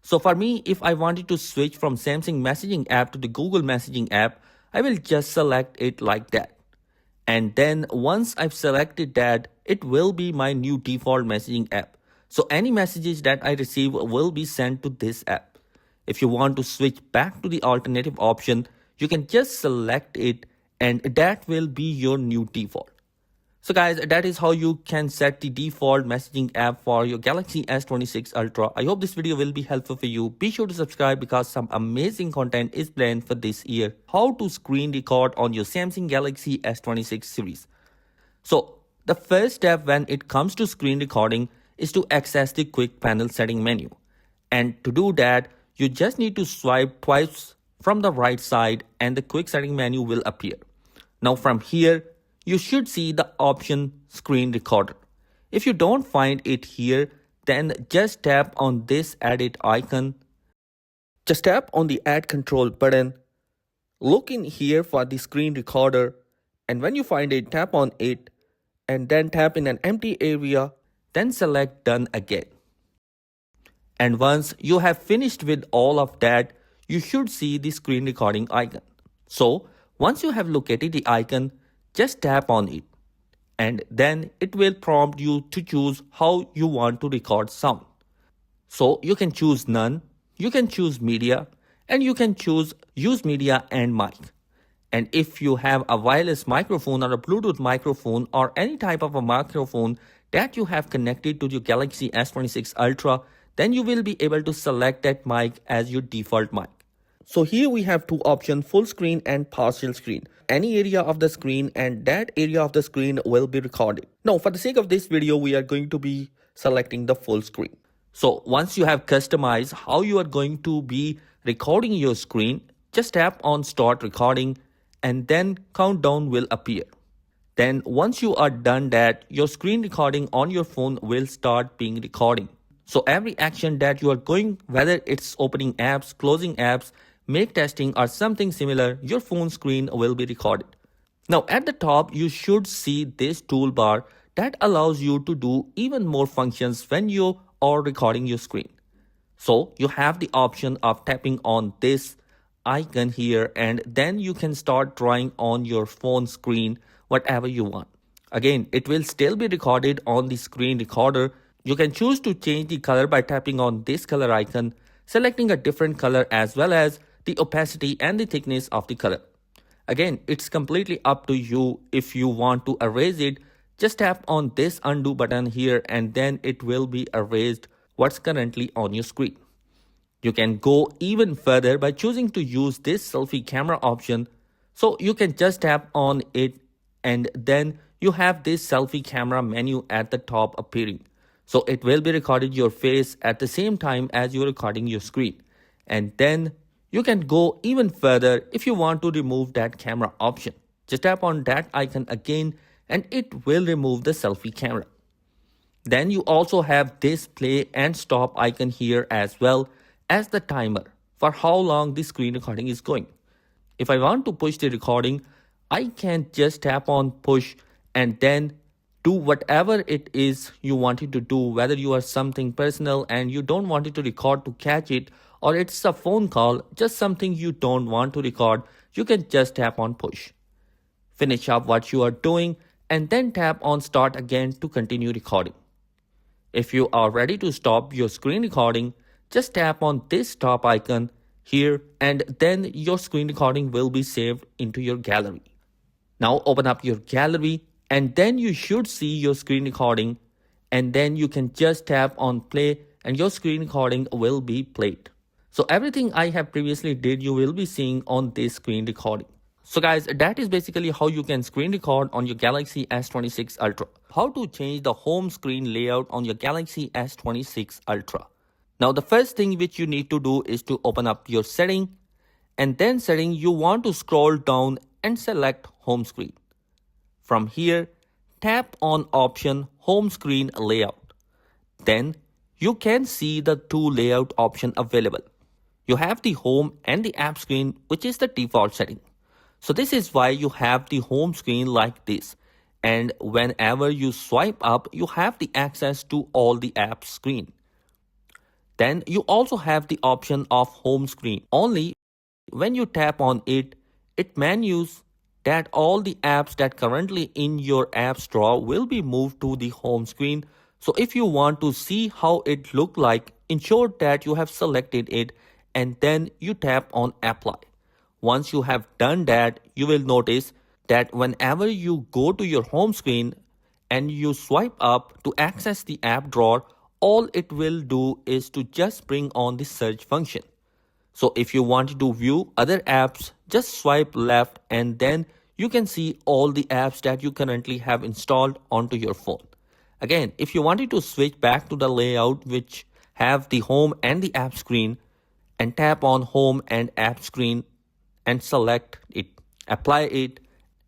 So for me, if I wanted to switch from Samsung Messaging app to the Google Messaging app, I will just select it like that. And then once I've selected that, it will be my new default messaging app. So any messages that I receive will be sent to this app. If you want to switch back to the alternative option, you can just select it and that will be your new default. So guys, that is how you can set the default messaging app for your Galaxy S26 Ultra. I hope this video will be helpful for you. Be sure to subscribe because some amazing content is planned for this year. How to screen record on your Samsung Galaxy S26 series. So the first step when it comes to screen recording is to access the quick panel setting menu. And to do that, you just need to swipe twice from the right side and the quick setting menu will appear. Now from here, you should see the option screen recorder. If you don't find it here, then just tap on this edit icon. Just tap on the add control button. Look in here for the screen recorder. And when you find it, tap on it and then tap in an empty area, then select done again. And once you have finished with all of that, you should see the screen recording icon. So once you have located the icon, just tap on it and then it will prompt you to choose how you want to record sound. So you can choose none, you can choose media and you can choose use media and mic. And if you have a wireless microphone or a Bluetooth microphone or any type of a microphone that you have connected to your Galaxy S26 Ultra, then you will be able to select that mic as your default mic. So here we have two options, full screen and partial screen. Any area of the screen, and that area of the screen will be recorded. Now for the sake of this video, we are going to be selecting the full screen. So once you have customized how you are going to be recording your screen, just tap on start recording and then countdown will appear. Then once you are done that, your screen recording on your phone will start being recording. So every action that you are going, whether it's opening apps, closing apps, make testing or something similar, your phone screen will be recorded. Now at the top, you should see this toolbar that allows you to do even more functions when you are recording your screen. So you have the option of tapping on this icon here, and then you can start drawing on your phone screen whatever you want. Again, it will still be recorded on the screen recorder. You can choose to change the color by tapping on this color icon, selecting a different color as well as the opacity and the thickness of the color. Again, it's completely up to you. If you want to erase it, just tap on this undo button here and then it will be erased what's currently on your screen. You can go even further by choosing to use this selfie camera option. So you can just tap on it and then you have this selfie camera menu at the top appearing. So it will be recording your face at the same time as you're recording your screen. And then you can go even further if you want to remove that camera option. Just tap on that icon again and it will remove the selfie camera. Then you also have this play and stop icon here as well as the timer for how long the screen recording is going. If I want to push the recording, I can just tap on push and then do whatever it is you wanted to do, whether you are something personal and you don't want it to record to catch it, or it's a phone call, just something you don't want to record, you can just tap on push. Finish up what you are doing and then tap on start again to continue recording. If you are ready to stop your screen recording, just tap on this stop icon here and then your screen recording will be saved into your gallery. Now open up your gallery and then you should see your screen recording, and then you can just tap on play and your screen recording will be played. So everything I have previously did, you will be seeing on this screen recording. So guys, that is basically how you can screen record on your Galaxy S26 Ultra. How to change the home screen layout on your Galaxy S26 Ultra. Now the first thing which you need to do is to open up your setting, and then setting you want to scroll down and select home screen. From here, tap on option home screen layout. Then you can see the two layout option available. You have the home and the app screen, which is the default setting. So this is why you have the home screen like this. And whenever you swipe up, you have the access to all the apps screen. Then you also have the option of home screen. Only when you tap on it, it menus that all the apps that currently in your apps drawer will be moved to the home screen. So if you want to see how it look like, ensure that you have selected it and then you tap on apply. Once you have done that, you will notice that whenever you go to your home screen and you swipe up to access the app drawer, all it will do is to just bring on the search function. So if you wanted to view other apps, just swipe left and then you can see all the apps that you currently have installed onto your phone. Again, if you wanted to switch back to the layout which have the home and the app screen, and tap on home and app screen and select it, apply it,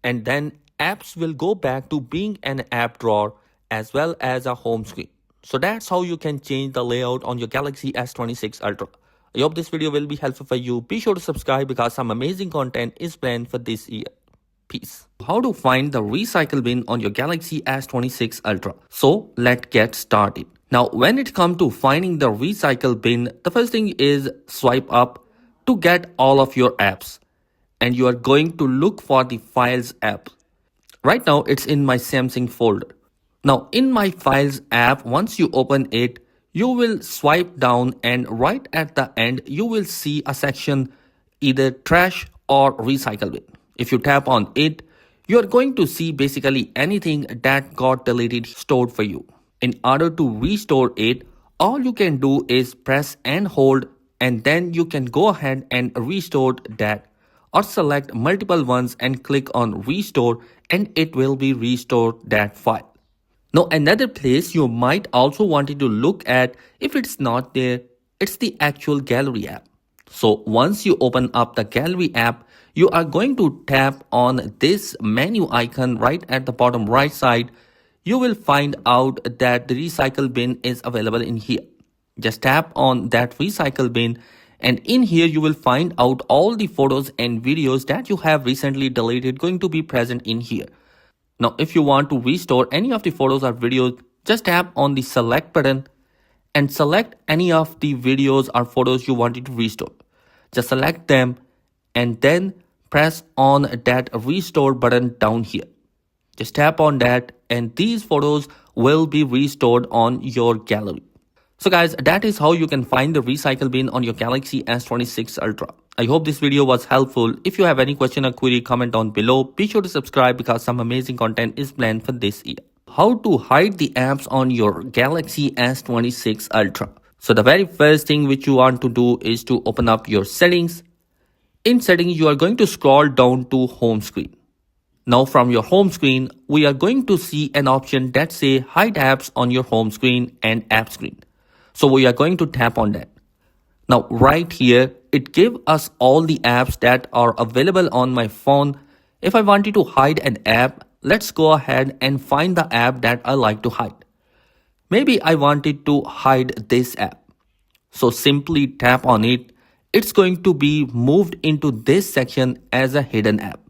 and then apps will go back to being an app drawer as well as a home screen. So that's how you can change the layout on your Galaxy S26 Ultra. I hope this video will be helpful for you. Be sure to subscribe because some amazing content is planned for this year. Peace. How to find the recycle bin on your Galaxy S26 Ultra. So let's get started. Now when it comes to finding the recycle bin, the first thing is swipe up to get all of your apps. And you are going to look for the Files app. Right now it's in my Samsung folder. Now in my Files app, once you open it, you will swipe down and right at the end you will see a section either trash or recycle bin. If you tap on it, you are going to see basically anything that got deleted stored for you. In order to restore it, all you can do is press and hold, and then you can go ahead and restore that, or select multiple ones and click on restore, and it will be restored that file. Now another place you might also wanted to look at if it's not there, it's the actual gallery app. So once you open up the gallery app, you are going to tap on this menu icon right at the bottom right side. You will find out that the recycle bin is available in here. Just tap on that recycle bin, and in here you will find out all the photos and videos that you have recently deleted going to be present in here. Now, if you want to restore any of the photos or videos, just tap on the select button and select any of the videos or photos you wanted to restore. Just select them and then press on that restore button down here. Just tap on that and these photos will be restored on your gallery. So guys, that is how you can find the recycle bin on your Galaxy S26 Ultra. I hope this video was helpful. If you have any question or query, comment down below. Be sure to subscribe because some amazing content is planned for this year. How to hide the apps on your Galaxy S26 Ultra. So the very first thing which you want to do is to open up your settings. In settings, you are going to scroll down to home screen. Now from your home screen, we are going to see an option that say hide apps on your home screen and app screen. So we are going to tap on that. Now right here, it gives us all the apps that are available on my phone. If I wanted to hide an app, let's go ahead and find the app that I like to hide. Maybe I wanted to hide this app. So simply tap on it. It's going to be moved into this section as a hidden app.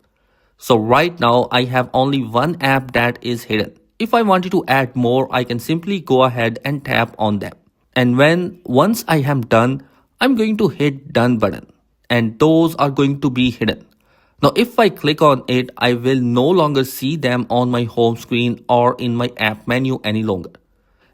So right now I have only one app that is hidden. If I wanted to add more, I can simply go ahead and tap on them. And once I am done, I'm going to hit done button and those are going to be hidden. Now if I click on it, I will no longer see them on my home screen or in my app menu any longer.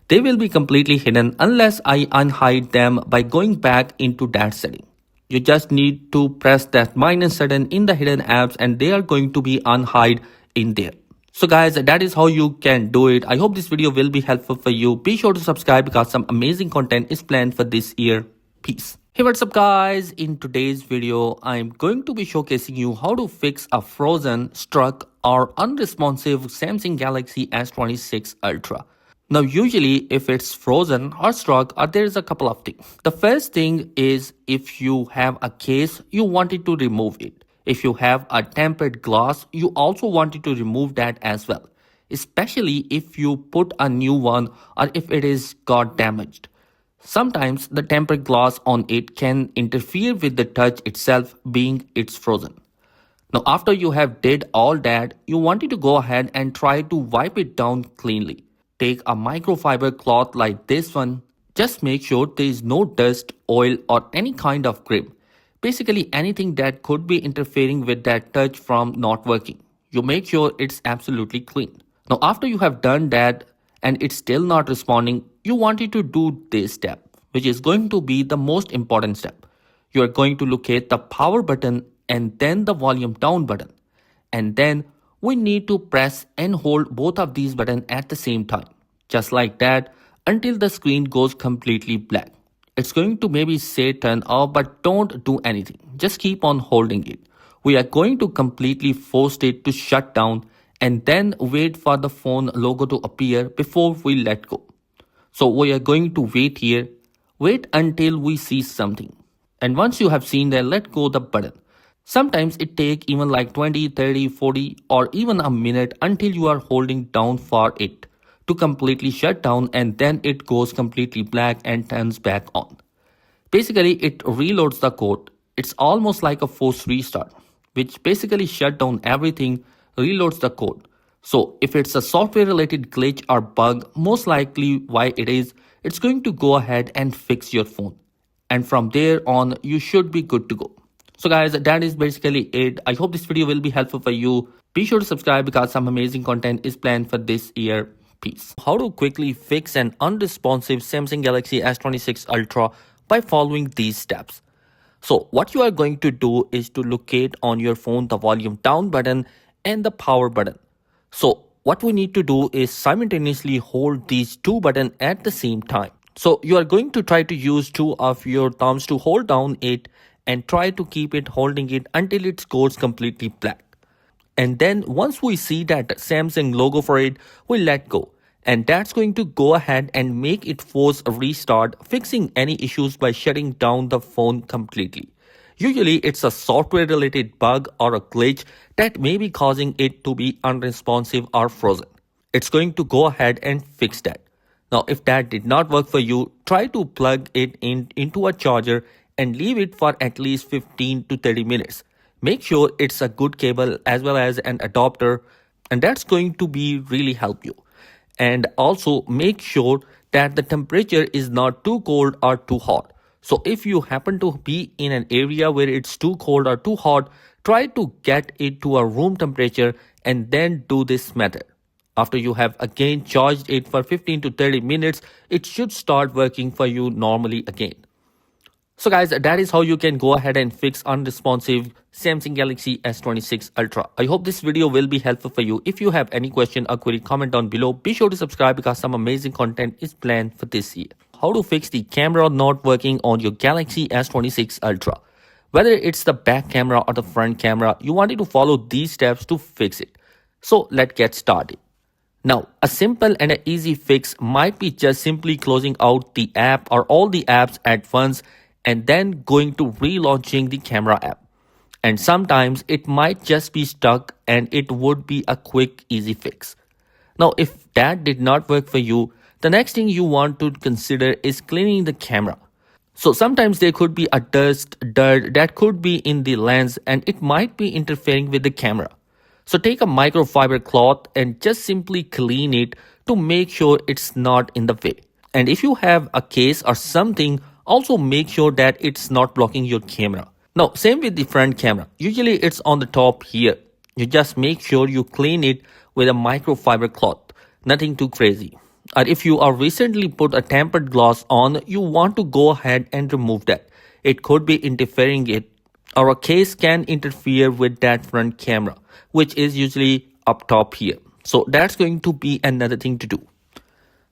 They will be completely hidden unless I unhide them by going back into that setting. You just need to press that minus button in the hidden apps and they are going to be unhide in there. So guys, that is how you can do it. I hope this video will be helpful for you. Be sure to subscribe because some amazing content is planned for this year. Peace. Hey, what's up guys? In today's video, I'm going to be showcasing you how to fix a frozen, stuck or unresponsive Samsung Galaxy S26 Ultra. Now usually if it's frozen or stuck, there is a couple of things. The first thing is if you have a case, you wanted to remove it. If you have a tempered glass, you also wanted to remove that as well. Especially if you put a new one or if it is got damaged. Sometimes the tempered glass on it can interfere with the touch itself being it's frozen. Now after you have did all that, you wanted to go ahead and try to wipe it down cleanly. Take a microfiber cloth like this one. Just make sure there is no dust, oil or any kind of grip. Basically anything that could be interfering with that touch from not working. You make sure it's absolutely clean. Now after you have done that and it's still not responding, you wanted to do this step, which is going to be the most important step. You are going to locate the power button and then the volume down button. And then we need to press and hold both of these buttons at the same time. Just like that until the screen goes completely black. It's going to maybe say turn off, but don't do anything. Just keep on holding it. We are going to completely force it to shut down and then wait for the phone logo to appear before we let go. So we are going to wait here. Wait until we see something. And once you have seen that, let go the button. Sometimes it takes even like 20, 30, 40 or even a minute until you are holding down for it to completely shut down and then it goes completely black and turns back on. Basically, it reloads the code. It's almost like a forced restart, which basically shut down everything, reloads the code. So if it's a software related glitch or bug, most likely why it is, it's going to go ahead and fix your phone. And from there on, you should be good to go. So guys, that is basically it. I hope this video will be helpful for you. Be sure to subscribe because some amazing content is planned for this year. Peace. How to quickly fix an unresponsive Samsung Galaxy S26 Ultra by following these steps. So what you are going to do is to locate on your phone the volume down button and the power button. So what we need to do is simultaneously hold these two buttons at the same time. So you are going to try to use two of your thumbs to hold down it and try to keep it holding it until it goes completely black. And then once we see that Samsung logo for it, we let go. And that's going to go ahead and make it force a restart, fixing any issues by shutting down the phone completely. Usually it's a software related bug or a glitch that may be causing it to be unresponsive or frozen. It's going to go ahead and fix that. Now, if that did not work for you, try to plug it into a charger and leave it for at least 15 to 30 minutes. Make sure it's a good cable as well as an adapter, and that's going to be really help you. And also make sure that the temperature is not too cold or too hot. So if you happen to be in an area where it's too cold or too hot, try to get it to a room temperature and then do this method. After you have again charged it for 15 to 30 minutes, it should start working for you normally again. So guys, that is how you can go ahead and fix unresponsive Samsung Galaxy S26 Ultra. I hope this video will be helpful for you. If you have any question or query, comment down below. Be sure to subscribe because some amazing content is planned for this year. How to fix the camera not working on your Galaxy S26 Ultra. Whether it's the back camera or the front camera, you wanted to follow these steps to fix it. So let's get started. Now, a simple and an easy fix might be just simply closing out the app or all the apps at once and then going to relaunching the camera app. And sometimes it might just be stuck and it would be a quick, easy fix. Now, if that did not work for you, the next thing you want to consider is cleaning the camera. So sometimes there could be a dirt that could be in the lens and it might be interfering with the camera. So take a microfiber cloth and just simply clean it to make sure it's not in the way. And if you have a case or something, also make sure that it's not blocking your camera. Now, same with the front camera. Usually it's on the top here. You just make sure you clean it with a microfiber cloth. Nothing too crazy. Or if you are recently put a tempered glass on, you want to go ahead and remove that. It could be interfering it, or a case can interfere with that front camera, which is usually up top here. So that's going to be another thing to do.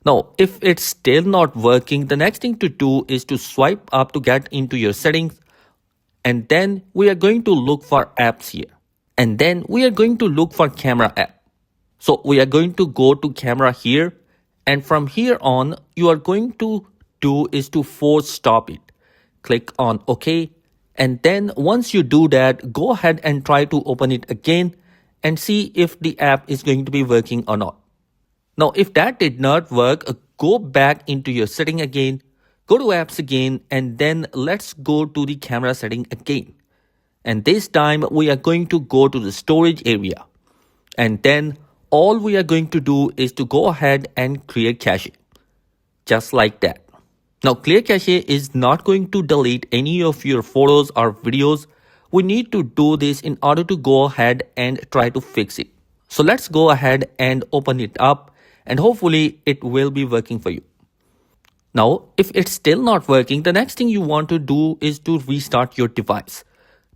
Now, if it's still not working, the next thing to do is to swipe up to get into your settings. And then we are going to look for apps here. And then we are going to look for camera app. So we are going to go to camera here. And from here on, you are going to do is to force stop it. Click on OK. And then once you do that, go ahead and try to open it again and see if the app is going to be working or not. Now, if that did not work, go back into your setting again, go to apps again, and then let's go to the camera setting again. And this time we are going to go to the storage area. And then all we are going to do is to go ahead and clear cache. Just like that. Now, clear cache is not going to delete any of your photos or videos. We need to do this in order to go ahead and try to fix it. So let's go ahead and open it up. And hopefully it will be working for you. Now, if it's still not working, the next thing you want to do is to restart your device.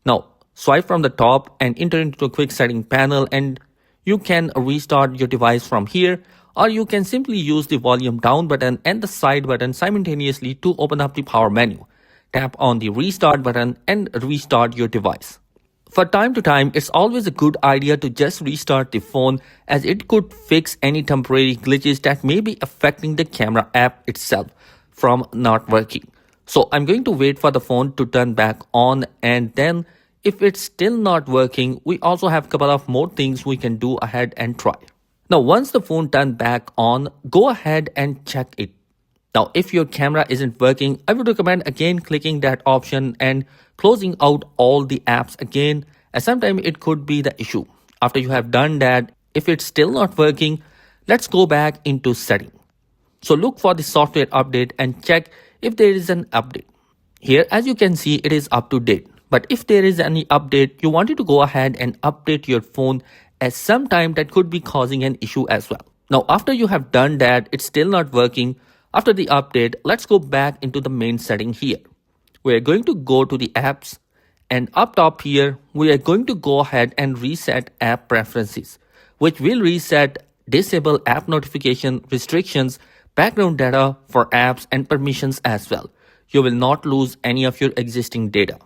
Now, swipe from the top and enter into a quick setting panel and you can restart your device from here, or you can simply use the volume down button and the side button simultaneously to open up the power menu. Tap on the restart button and restart your device. For time to time, it's always a good idea to just restart the phone as it could fix any temporary glitches that may be affecting the camera app itself from not working. So I'm going to wait for the phone to turn back on, and then if it's still not working, we also have a couple of more things we can do ahead and try. Now, once the phone turned back on, go ahead and check it. Now, if your camera isn't working, I would recommend again clicking that option and closing out all the apps again, as sometimes it could be the issue. After you have done that, if it's still not working, let's go back into setting. So look for the software update and check if there is an update. Here, as you can see, it is up to date. But if there is any update, you wanted to go ahead and update your phone, as sometime that could be causing an issue as well. Now, after you have done that, it's still not working. After the update, let's go back into the main setting here. We're going to go to the apps, and up top here, we are going to go ahead and reset app preferences, which will reset disable app notification restrictions background data for apps and permissions as well. You will not lose any of your existing data.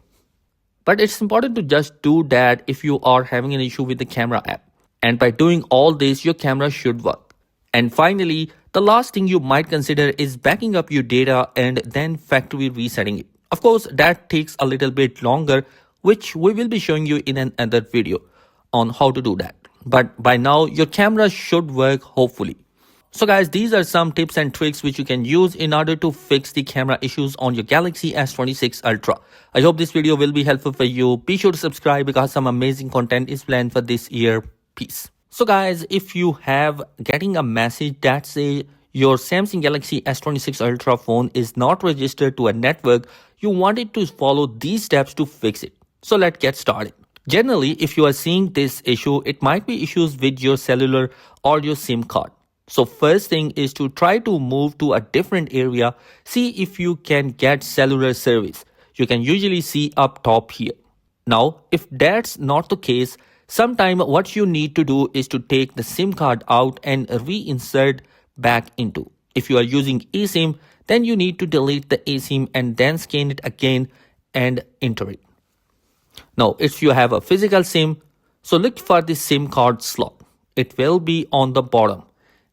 But it's important to just do that if you are having an issue with the camera app. And by doing all this, your camera should work. And finally, the last thing you might consider is backing up your data and then factory resetting it. Of course, that takes a little bit longer, which we will be showing you in another video on how to do that. But by now, your camera should work hopefully. So guys, these are some tips and tricks which you can use in order to fix the camera issues on your Galaxy S26 Ultra. I hope this video will be helpful for you. Be sure to subscribe because some amazing content is planned for this year. Peace. So guys, if you have getting a message that say your Samsung Galaxy S26 Ultra phone is not registered to a network, you wanted to follow these steps to fix it. So let's get started. Generally, if you are seeing this issue, it might be issues with your cellular or your SIM card. So first thing is to try to move to a different area. See if you can get cellular service. You can usually see up top here. Now, if that's not the case, sometime what you need to do is to take the SIM card out and reinsert back into. If you are using eSIM, then you need to delete the eSIM and then scan it again and enter it. Now, if you have a physical SIM, so look for the SIM card slot. It will be on the bottom.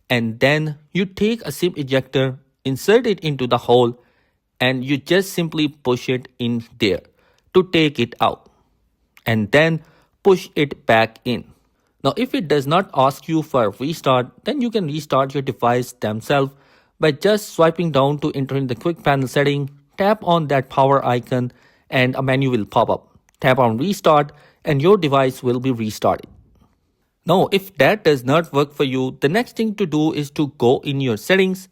And then you take a SIM ejector, insert it into the hole, and you just simply push it in there to take it out. And then push it back in. Now, if it does not ask you for a restart, then you can restart your device themselves by just swiping down to enter in the quick panel setting, tap on that power icon, and a menu will pop up. Tap on restart, and your device will be restarted. Now, if that does not work for you, the next thing to do is to go in your settings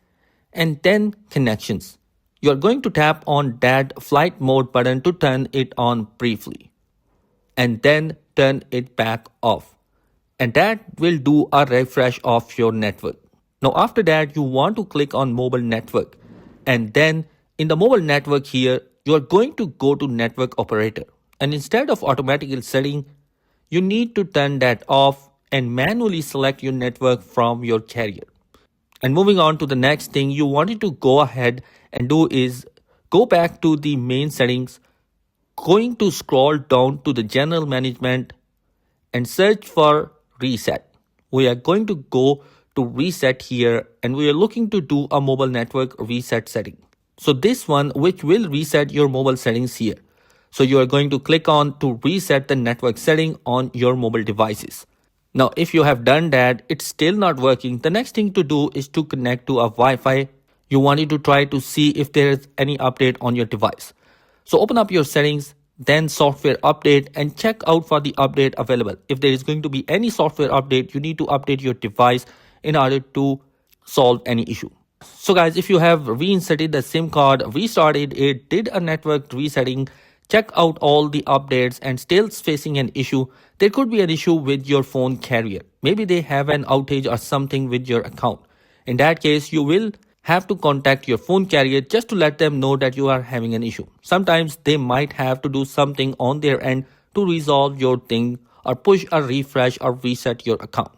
and then connections. You're going to tap on that flight mode button to turn it on briefly and then turn it back off. And that will do a refresh of your network. Now, after that, you want to click on mobile network. And then in the mobile network here, you're going to go to network operator. And instead of automatically setting, you need to turn that off and manually select your network from your carrier. And moving on to the next thing you wanted to go ahead and do is go back to the main settings, going to scroll down to the general management and search for reset. We are going to go to reset here and we are looking to do a mobile network reset setting. So this one which will reset your mobile settings here. So you are going to click on to reset the network setting on your mobile devices. Now, if you have done that, it's still not working. The next thing to do is to connect to a Wi-Fi. You wanted to try to see if there is any update on your device. So open up your settings, then software update and check out for the update available. If there is going to be any software update, you need to update your device in order to solve any issue. So guys, if you have reinserted the SIM card, restarted it, did a network resetting, check out all the updates and still facing an issue, there could be an issue with your phone carrier. Maybe they have an outage or something with your account. In that case, you will have to contact your phone carrier just to let them know that you are having an issue. Sometimes they might have to do something on their end to resolve your thing or push a refresh or reset your account.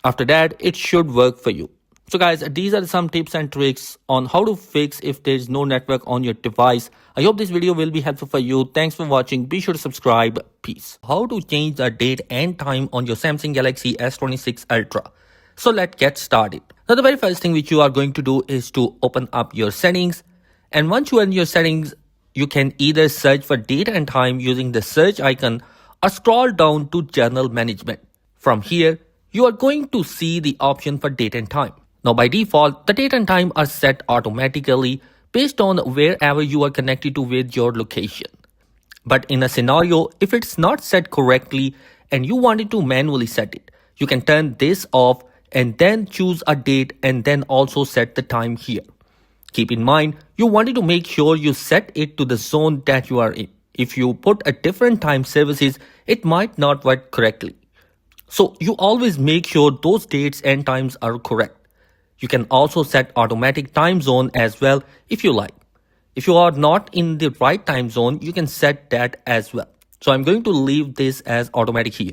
After that, it should work for you. So guys, these are some tips and tricks on how to fix if there is no network on your device. I hope this video will be helpful for you. Thanks for watching. Be sure to subscribe. Peace. How to change the date and time on your Samsung Galaxy S26 Ultra. So let's get started. Now the very first thing which you are going to do is to open up your settings. And once you are in your settings, you can either search for date and time using the search icon or scroll down to general management. From here, you are going to see the option for date and time. Now by default, the date and time are set automatically based on wherever you are connected to with your location. But in a scenario, if it's not set correctly and you wanted to manually set it, you can turn this off and then choose a date and then also set the time here. Keep in mind, you wanted to make sure you set it to the zone that you are in. If you put a different time services, it might not work correctly. So you always make sure those dates and times are correct. You can also set automatic time zone as well if you like. If you are not in the right time zone, you can set that as well. So I'm going to leave this as automatic here.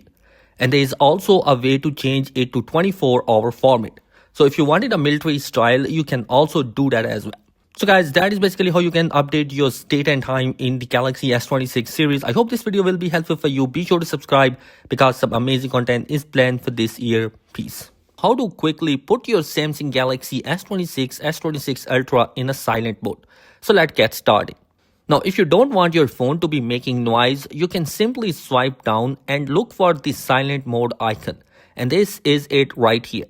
And there is also a way to change it to 24-hour format. So if you wanted a military style, you can also do that as well. So guys, that is basically how you can update your date and time in the Galaxy S26 series. I hope this video will be helpful for you. Be sure to subscribe because some amazing content is planned for this year. Peace. How to quickly put your Samsung Galaxy S26, S26 Ultra in a silent mode. So let's get started. Now, if you don't want your phone to be making noise, you can simply swipe down and look for the silent mode icon. And this is it right here.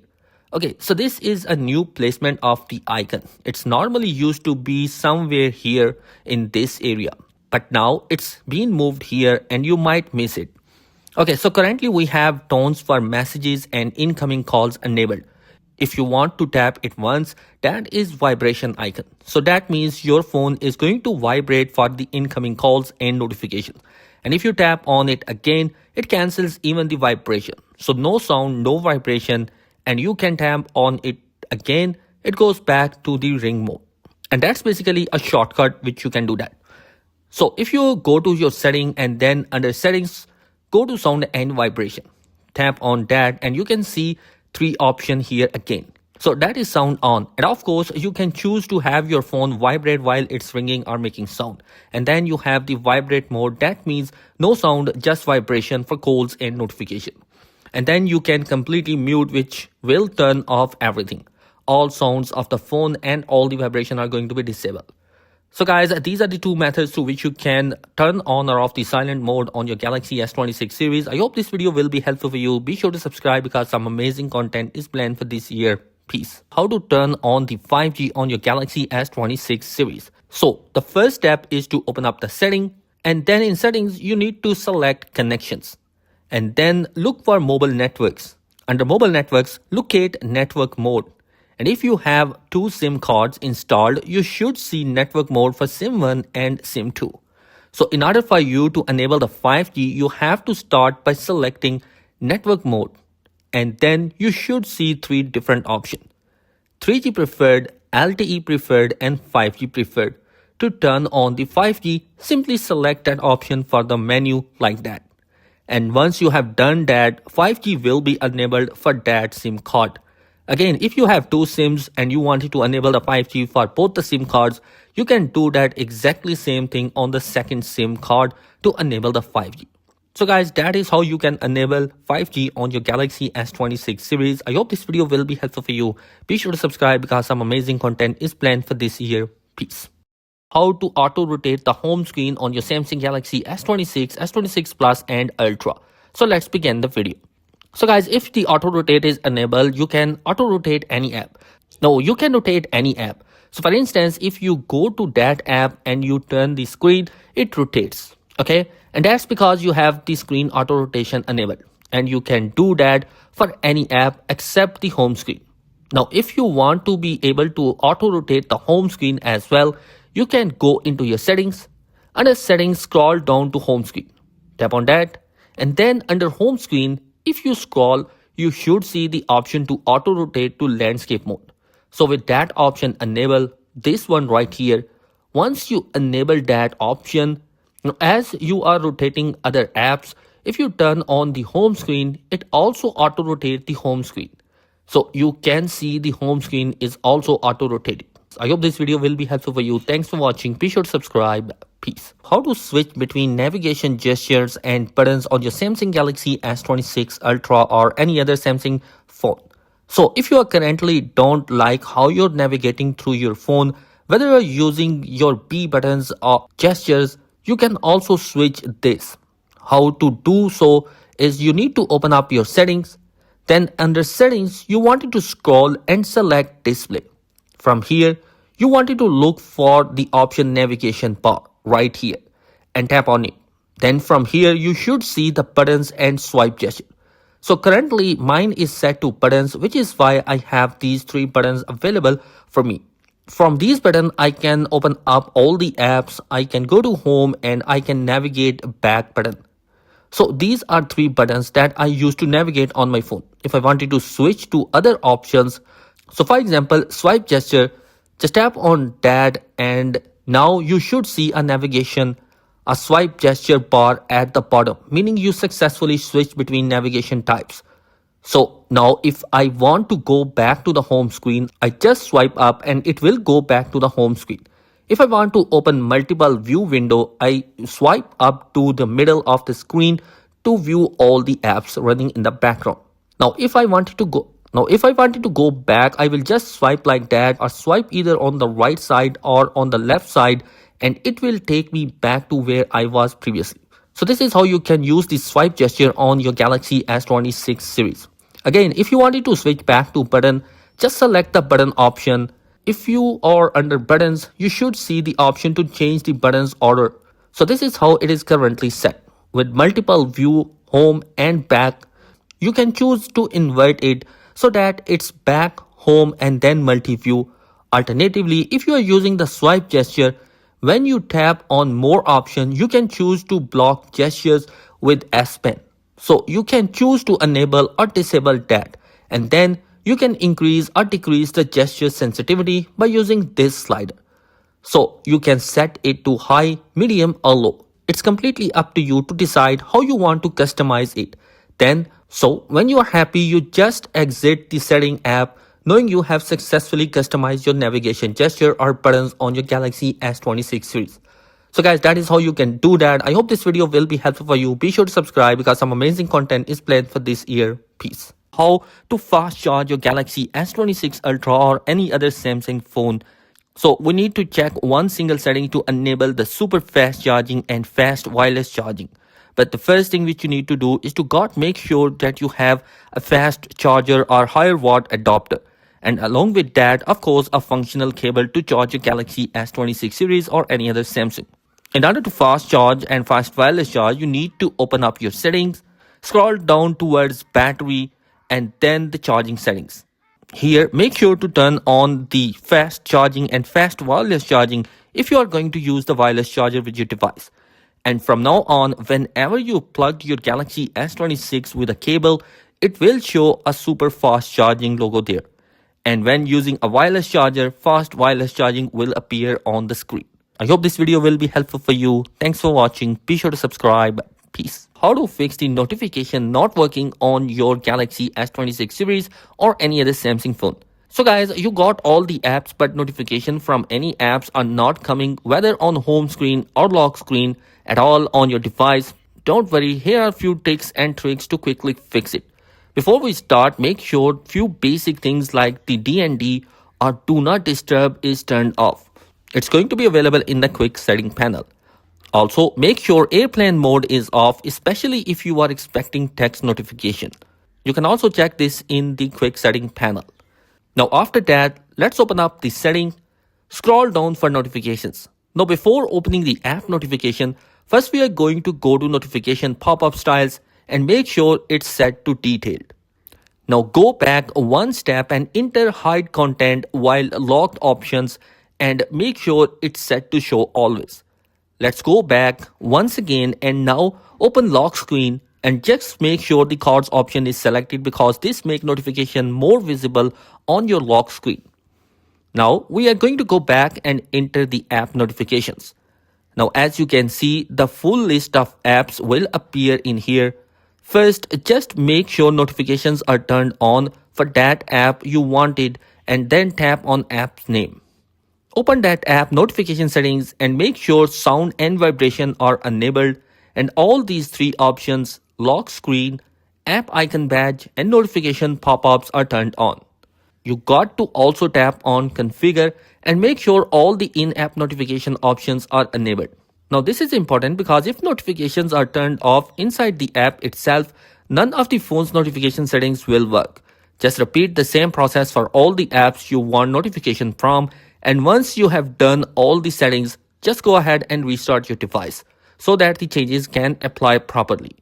Okay, so this is a new placement of the icon. It's normally used to be somewhere here in this area, but now it's been moved here and you might miss it. Okay, so currently we have tones for messages and incoming calls enabled. If you want to tap it once, that is vibration icon. So that means your phone is going to vibrate for the incoming calls and notifications. And if you tap on it again, it cancels even the vibration. So no sound, no vibration, and you can tap on it again, it goes back to the ring mode. And that's basically a shortcut which you can do that. So if you go to your setting and then under settings, go to sound and vibration. Tap on that and you can see three options here again. So that is sound on. And of course, you can choose to have your phone vibrate while it's ringing or making sound. And then you have the vibrate mode. That means no sound, just vibration for calls and notification. And then you can completely mute, which will turn off everything. All sounds of the phone and all the vibration are going to be disabled. So guys, these are the two methods through which you can turn on or off the silent mode on your Galaxy S26 series. I hope this video will be helpful for you. Be sure to subscribe because some amazing content is planned for this year. Peace. How to turn on the 5G on your Galaxy S26 series. So the first step is to open up the setting, and then in settings, you need to select connections. And then look for mobile networks. Under mobile networks, locate network mode. And if you have two SIM cards installed, you should see network mode for SIM 1 and SIM 2. So in order for you to enable the 5G, you have to start by selecting network mode. And then you should see three different options: 3G preferred, LTE preferred, and 5G preferred. To turn on the 5G, simply select that option for the menu like that. And once you have done that, 5G will be enabled for that SIM card. Again, if you have two SIMs and you wanted to enable the 5G for both the SIM cards, you can do that exactly same thing on the second SIM card to enable the 5G. So guys, that is how you can enable 5G on your Galaxy S26 series. I hope this video will be helpful for you. Be sure to subscribe because some amazing content is planned for this year. Peace. How to auto-rotate the home screen on your Samsung Galaxy S26, S26 Plus and Ultra. So let's begin the video. So guys, if the auto-rotate is enabled, you can auto-rotate any app. No, you can rotate any app. So for instance, if you go to that app and you turn the screen, it rotates. Okay, and that's because you have the screen auto-rotation enabled. And you can do that for any app except the home screen. Now, if you want to be able to auto-rotate the home screen as well, you can go into your settings. Under settings, scroll down to home screen. Tap on that. And then under home screen, if you scroll, you should see the option to auto rotate to landscape mode. So with that option enable, this one right here, once you enable that option, as you are rotating other apps, if you turn on the home screen, it also auto rotate the home screen. So you can see the home screen is also auto rotating. I hope this video will be helpful for you. Thanks for watching. Be sure to subscribe. Peace. How to switch between navigation gestures and buttons on your Samsung Galaxy S26 Ultra or any other Samsung phone. So if you are currently don't like how you're navigating through your phone, whether you're using your B buttons or gestures, you can also switch this. How to do so is you need to open up your settings. Then under settings, you wanted to scroll and select display. From here, you wanted to look for the option navigation bar right here and tap on it. Then from here, you should see the buttons and swipe gesture. So currently mine is set to buttons, which is why I have these three buttons available for me. From these buttons, I can open up all the apps, I can go to home and I can navigate back button. So these are three buttons that I use to navigate on my phone. If I wanted to switch to other options, so for example, swipe gesture, just tap on that and now you should see a navigation, a swipe gesture bar at the bottom, meaning you successfully switched between navigation types. So now if I want to go back to the home screen, I just swipe up and it will go back to the home screen. If I want to open multiple view window, I swipe up to the middle of the screen to view all the apps running in the background. Now if I wanted to go back, I will just swipe like that or swipe either on the right side or on the left side and it will take me back to where I was previously. So this is how you can use the swipe gesture on your Galaxy S26 series. Again, if you wanted to switch back to button, just select the button option. If you are under buttons, you should see the option to change the buttons order. So this is how it is currently set. With multiple view, home and back, you can choose to invert it so that it's back, home and then multi-view. Alternatively, if you are using the swipe gesture, when you tap on more option, you can choose to block gestures with S Pen. So you can choose to enable or disable that, and then you can increase or decrease the gesture sensitivity by using this slider. So you can set it to high, medium or low. It's completely up to you to decide how you want to customize it. So when you are happy, you just exit the setting app knowing you have successfully customized your navigation gesture or buttons on your Galaxy S26 series. So guys, that is how you can do that. I hope this video will be helpful for you. Be sure to subscribe because some amazing content is planned for this year. Peace. How to fast charge your Galaxy S26 Ultra or any other Samsung phone. So we need to check one single setting to enable the super fast charging and fast wireless charging. But the first thing which you need to do is to make sure that you have a fast charger or higher watt adapter. And along with that, of course, a functional cable to charge your Galaxy S26 series or any other Samsung. In order to fast charge and fast wireless charge, you need to open up your settings, scroll down towards battery and then the charging settings. Here, make sure to turn on the fast charging and fast wireless charging if you are going to use the wireless charger with your device. And from now on, whenever you plug your Galaxy S26 with a cable, it will show a super fast charging logo there. And when using a wireless charger, fast wireless charging will appear on the screen. I hope this video will be helpful for you. Thanks for watching. Be sure to subscribe. Peace. How to fix the notification not working on your Galaxy S26 series or any other Samsung phone. So guys, you got all the apps but notification from any apps are not coming whether on home screen or lock screen at all on your device. Don't worry, here are a few tips and tricks to quickly fix it. Before we start, make sure few basic things like the DND or do not disturb is turned off. It's going to be available in the quick setting panel. Also, make sure airplane mode is off, especially if you are expecting text notification. You can also check this in the quick setting panel. Now after that, let's open up the setting, scroll down for notifications. Now before opening the app notification, first we are going to go to notification pop-up styles and make sure it's set to detailed. Now go back one step and enter hide content while locked options and make sure it's set to show always. Let's go back once again and now open lock screen and just make sure the cards option is selected because this makes notification more visible on your lock screen. Now we are going to go back and enter the app notifications. Now as you can see, the full list of apps will appear in here. First, just make sure notifications are turned on for that app you wanted and then tap on app's name. Open that app notification settings and make sure sound and vibration are enabled and all these three options, lock screen, app icon badge and notification pop-ups are turned on. You got to also tap on configure and make sure all the in-app notification options are enabled. Now this is important because if notifications are turned off inside the app itself, none of the phone's notification settings will work. Just repeat the same process for all the apps you want notification from, and once you have done all the settings, just go ahead and restart your device so that the changes can apply properly.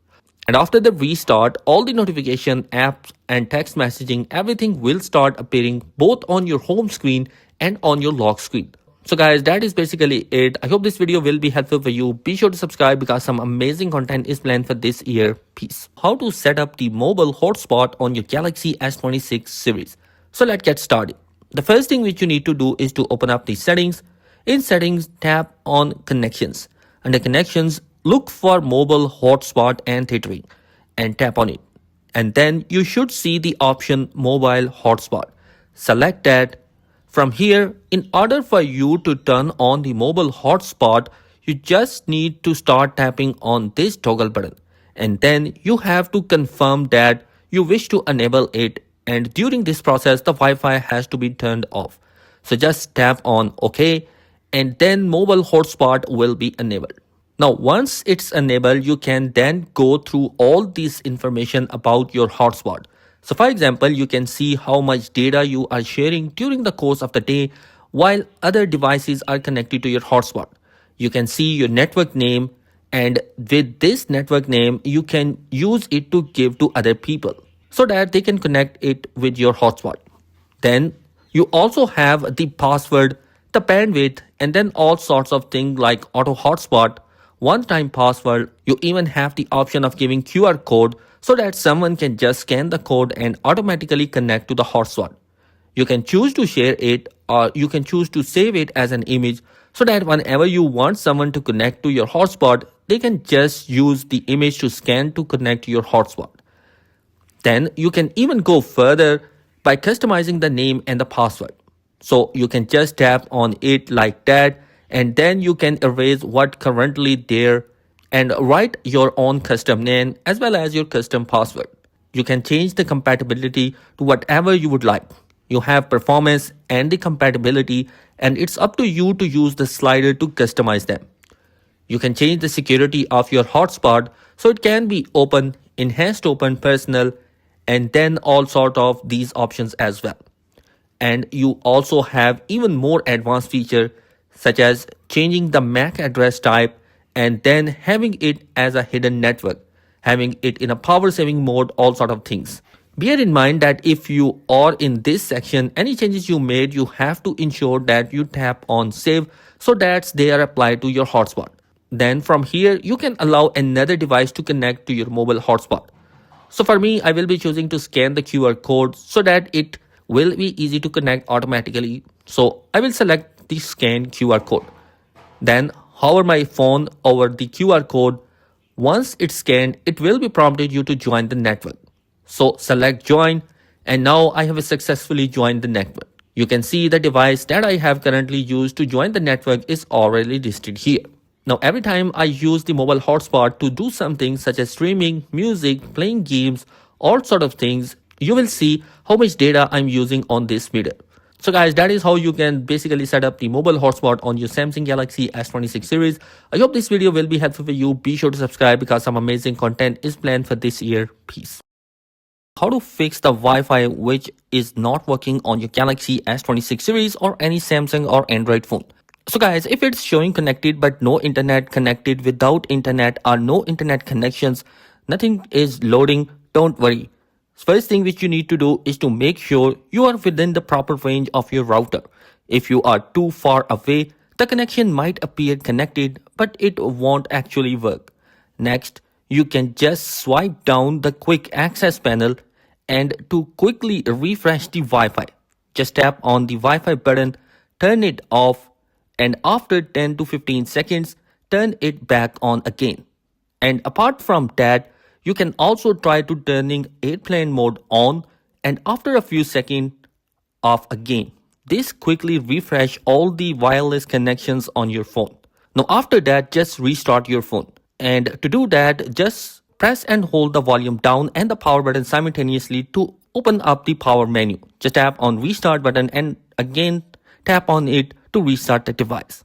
And after the restart, all the notification, apps and text messaging, everything will start appearing both on your home screen and on your lock screen. So guys, that is basically it. I hope this video will be helpful for you. Be sure to subscribe because some amazing content is planned for this year. Peace. How to set up the mobile hotspot on your Galaxy S26 series. So let's get started. The first thing which you need to do is to open up the settings. In settings, tap on connections. Under connections, look for mobile hotspot and tethering and tap on it. and then you should see the option mobile hotspot. Select that. From here, in order for you to turn on the mobile hotspot, you just need to start tapping on this toggle button, and then you have to confirm that you wish to enable it, and during this process the Wi-Fi has to be turned off. So just tap on OK, and then mobile hotspot will be enabled. Now once it's enabled, you can then go through all this information about your hotspot. So for example, you can see how much data you are sharing during the course of the day while other devices are connected to your hotspot. You can see your network name, and with this network name you can use it to give to other people so that they can connect it with your hotspot. Then you also have the password, the bandwidth, and then all sorts of things like auto hotspot, one-time password. You even have the option of giving QR code so that someone can just scan the code and automatically connect to the hotspot. You can choose to share it, or you can choose to save it as an image so that whenever you want someone to connect to your hotspot, they can just use the image to scan to connect to your hotspot. Then you can even go further by customizing the name and the password. So you can just tap on it like that, and then you can erase what currently there and write your own custom name as well as your custom password. You can change the compatibility to whatever you would like. You have performance and the compatibility, and it's up to you to use the slider to customize them. You can change the security of your hotspot so it can be open, enhanced open, personal, and then all sort of these options as well. And you also have even more advanced feature such as changing the MAC address type and then having it as a hidden network, having it in a power saving mode, all sort of things. Bear in mind that if you are in this section, any changes you made, you have to ensure that you tap on save so that they are applied to your hotspot. Then from here, you can allow another device to connect to your mobile hotspot. So for me, I will be choosing to scan the QR code so that it will be easy to connect automatically. So I will select the scan QR code. Then hover my phone over the QR code. Once it's scanned, it will be prompted you to join the network. So select join, and now I have successfully joined the network. You can see the device that I have currently used to join the network is already listed here. Now every time I use the mobile hotspot to do something such as streaming, music, playing games, all sort of things, you will see how much data I'm using on this meter. So guys, that is how you can basically set up the mobile hotspot on your Samsung Galaxy S26 series. I hope this video will be helpful for you. Be sure to subscribe because some amazing content is planned for this year. Peace. How to fix the Wi-Fi which is not working on your Galaxy S26 series or any Samsung or Android phone. So guys, if it's showing connected but no internet, connected without internet, or no internet connections, nothing is loading, don't worry. First thing which you need to do is to make sure you are within the proper range of your router. If you are too far away, the connection might appear connected but it won't actually work. Next, you can just swipe down the quick access panel, and to quickly refresh the Wi-Fi, just tap on the Wi-Fi button, turn it off, and after 10 to 15 seconds, turn it back on again. And apart from that, you can also try to turning airplane mode on, and after a few seconds off again. This quickly refresh all the wireless connections on your phone. Now after that, just restart your phone. And to do that, just press and hold the volume down and the power button simultaneously to open up the power menu. Just tap on restart button and again tap on it to restart the device.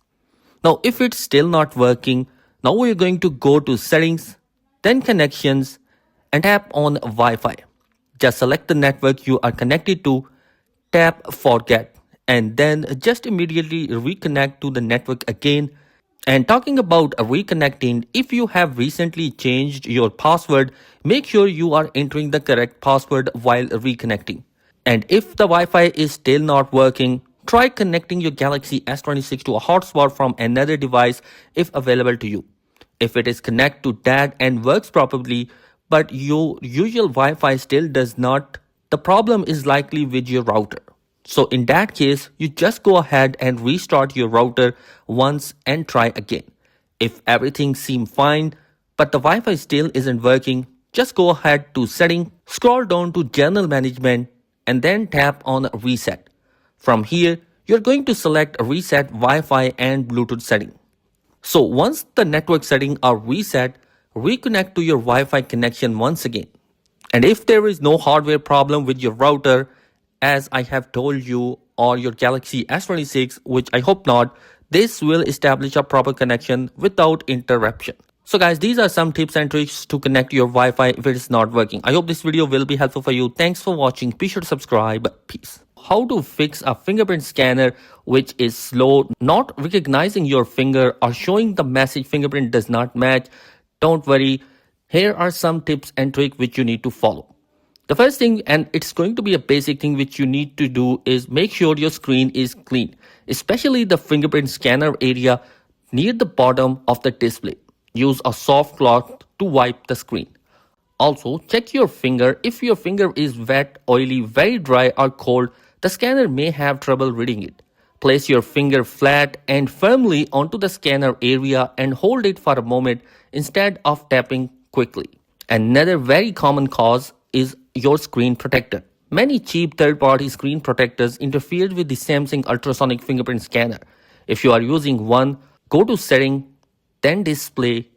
Now if it's still not working, now we're going to go to settings, then connections, and tap on Wi-Fi. Just select the network you are connected to, tap forget, and then just immediately reconnect to the network again. And talking about reconnecting, if you have recently changed your password, make sure you are entering the correct password while reconnecting. And if the Wi-Fi is still not working, try connecting your Galaxy S26 to a hotspot from another device if available to you. If it is connected to that and works properly, but your usual Wi-Fi still does not, the problem is likely with your router. So in that case, you just go ahead and restart your router once and try again. If everything seems fine, but the Wi-Fi still isn't working, just go ahead to Setting, scroll down to General Management, and then tap on Reset. From here, you're going to select Reset Wi-Fi and Bluetooth setting. So once the network settings are reset, reconnect to your Wi-Fi connection once again. And if there is no hardware problem with your router, as I have told you, or your Galaxy S26, which I hope not, this will establish a proper connection without interruption. So guys, these are some tips and tricks to connect your Wi-Fi if it is not working. I hope this video will be helpful for you. Thanks for watching. Be sure to subscribe. Peace. How to fix a fingerprint scanner which is slow, not recognizing your finger or showing the message fingerprint does not match. Don't worry. Here are some tips and tricks which you need to follow. The first thing, and it's going to be a basic thing which you need to do, is make sure your screen is clean, especially the fingerprint scanner area near the bottom of the display. Use a soft cloth to wipe the screen. Also, check your finger. If your finger is wet, oily, very dry or cold, the scanner may have trouble reading it. Place your finger flat and firmly onto the scanner area and hold it for a moment instead of tapping quickly. Another very common cause is your screen protector. Many cheap third-party screen protectors interfere with the Samsung ultrasonic fingerprint scanner. If you are using one, go to Setting, then Display,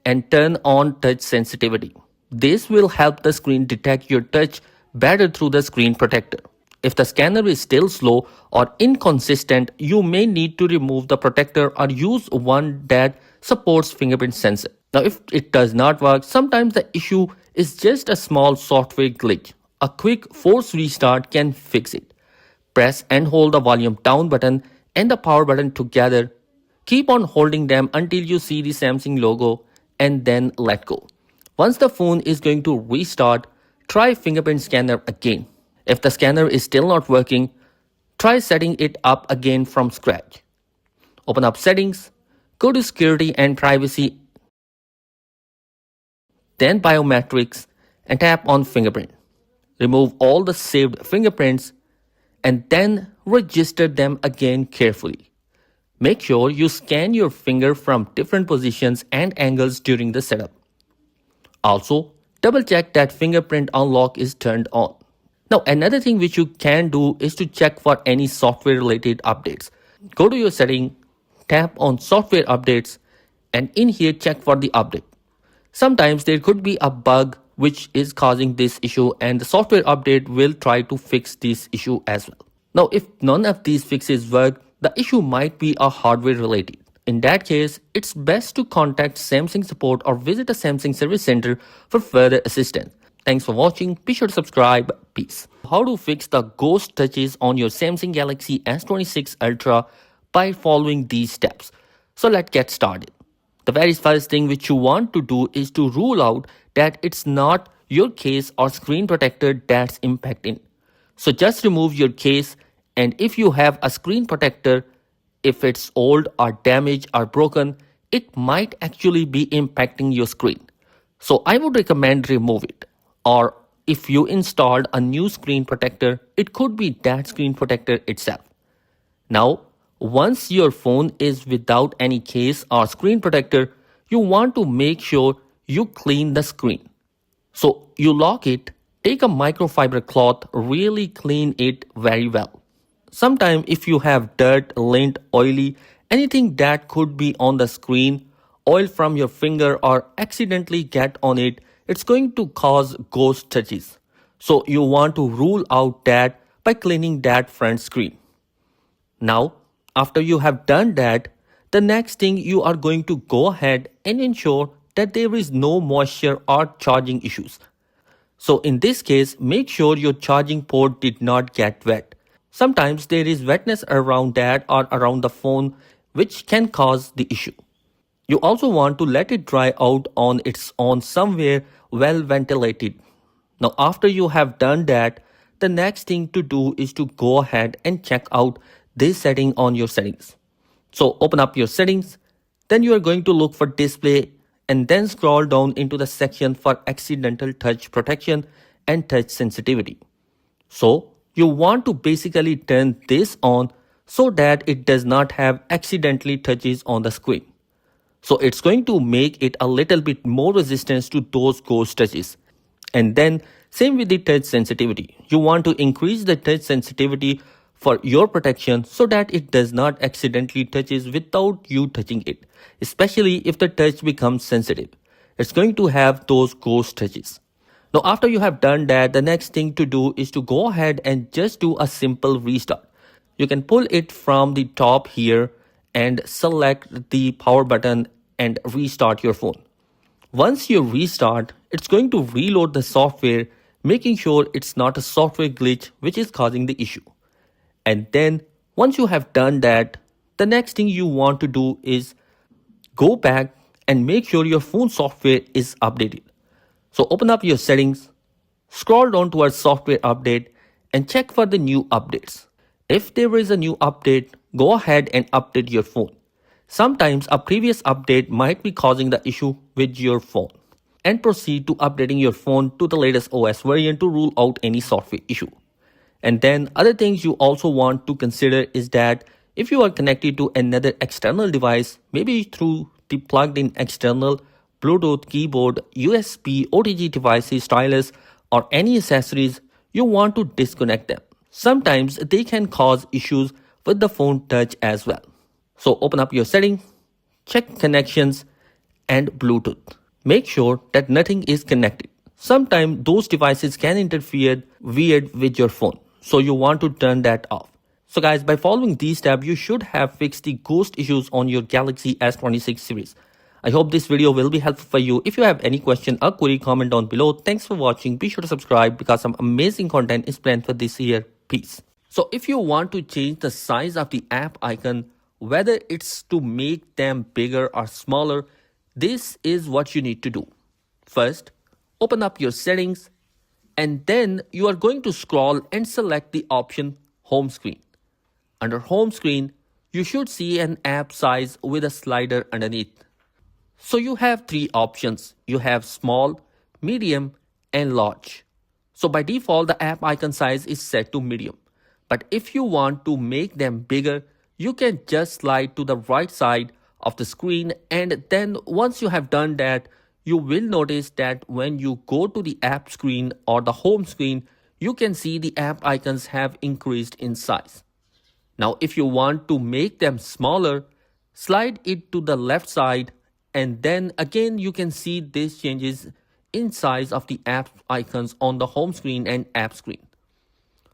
and turn on touch sensitivity. This will help the screen detect your touch better through the screen protector. If the scanner is still slow or inconsistent, you may need to remove the protector or use one that supports fingerprint sensor. Now, if it does not work, sometimes the issue is just a small software glitch. A quick force restart can fix it. Press and hold the volume down button and the power button together. Keep on holding them until you see the Samsung logo and then let go. Once the phone is going to restart, try fingerprint scanner again. If the scanner is still not working, try setting it up again from scratch. Open up Settings, go to Security and Privacy, then Biometrics, and tap on Fingerprint. Remove all the saved fingerprints and then register them again carefully. Make sure you scan your finger from different positions and angles during the setup. Also, double check that fingerprint unlock is turned on. Now, another thing which you can do is to check for any software related updates. Go to your setting, tap on software updates, and in here check for the update. Sometimes there could be a bug which is causing this issue and the software update will try to fix this issue as well. Now, if none of these fixes work, the issue might be a hardware related. In that case, it's best to contact Samsung support or visit a Samsung service center for further assistance. Thanks for watching. Be sure to subscribe. Peace. How to fix the ghost touches on your Samsung Galaxy S26 Ultra by following these steps. So let's get started. The very first thing which you want to do is to rule out that it's not your case or screen protector that's impacting. So just remove your case, and if you have a screen protector, if it's old or damaged or broken, it might actually be impacting your screen. So I would recommend remove it. Or if you installed a new screen protector, it could be that screen protector itself. Now, once your phone is without any case or screen protector, you want to make sure you clean the screen. So you lock it, take a microfiber cloth, really clean it very well. Sometimes if you have dirt, lint, oily, anything that could be on the screen, oil from your finger or accidentally get on it, it's going to cause ghost touches. So you want to rule out that by cleaning that front screen. Now, after you have done that, the next thing you are going to go ahead and ensure that there is no moisture or charging issues. So in this case, make sure your charging port did not get wet. Sometimes there is wetness around that or around the phone which can cause the issue. You also want to let it dry out on its own somewhere well ventilated. Now after you have done that, the next thing to do is to go ahead and check out this setting on your settings. So open up your settings, then you are going to look for display and then scroll down into the section for accidental touch protection and touch sensitivity. So you want to basically turn this on so that it does not have accidentally touches on the screen. So it's going to make it a little bit more resistant to those ghost touches. And then same with the touch sensitivity. You want to increase the touch sensitivity for your protection so that it does not accidentally touches without you touching it, especially if the touch becomes sensitive. It's going to have those ghost touches. Now after you have done that, the next thing to do is to go ahead and just do a simple restart. You can pull it from the top here and select the power button and restart your phone. Once you restart, it's going to reload the software, making sure it's not a software glitch which is causing the issue. And then once you have done that, the next thing you want to do is go back and make sure your phone software is updated. So open up your settings, scroll down towards software update and check for the new updates. If there is a new update, go ahead and update your phone. Sometimes a previous update might be causing the issue with your phone. And proceed to updating your phone to the latest OS variant to rule out any software issue. And then other things you also want to consider is that if you are connected to another external device, maybe through the plugged in external Bluetooth, keyboard, USB, OTG devices, stylus, or any accessories, you want to disconnect them. Sometimes they can cause issues with the phone touch as well. So open up your settings, check connections and Bluetooth. Make sure that nothing is connected. Sometimes those devices can interfere weird with your phone. So you want to turn that off. So guys, by following these steps, you should have fixed the ghost issues on your Galaxy S26 series. I hope this video will be helpful for you. If you have any question or query, comment down below. Thanks for watching. Be sure to subscribe because some amazing content is planned for this year. Peace. So if you want to change the size of the app icon, whether it's to make them bigger or smaller, this is what you need to do. First, open up your settings and then you are going to scroll and select the option Home Screen. Under Home Screen, you should see an app size with a slider underneath. So you have three options. You have small, medium, and large. So by default, the app icon size is set to medium. But if you want to make them bigger, you can just slide to the right side of the screen, and then once you have done that, you will notice that when you go to the app screen or the home screen, you can see the app icons have increased in size. Now if you want to make them smaller, slide it to the left side and then again you can see these changes in size of the app icons on the home screen and app screen.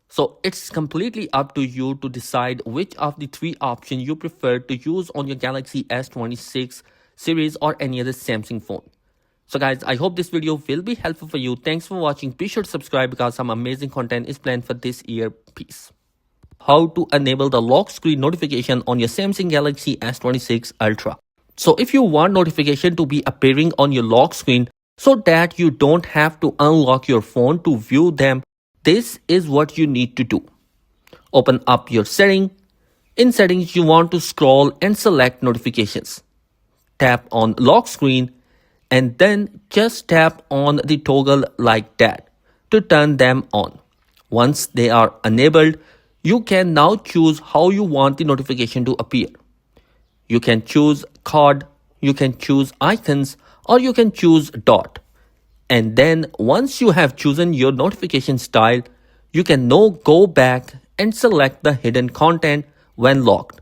So it's completely up to you to decide which of the three options you prefer to use on your Galaxy S26 series or any other Samsung phone. So guys, I hope this video will be helpful for you. Thanks for watching. Be sure to subscribe because some amazing content is planned for this year. Peace. How to enable the lock screen notification on your Samsung Galaxy S26 Ultra. So if you want notification to be appearing on your lock screen so that you don't have to unlock your phone to view them, this is what you need to do. Open up your setting. In settings, you want to scroll and select notifications. Tap on lock screen and then just tap on the toggle like that to turn them on. Once they are enabled, you can now choose how you want the notification to appear. You can choose card, you can choose icons, or you can choose dot. And then once you have chosen your notification style, you can now go back and select the hidden content when locked.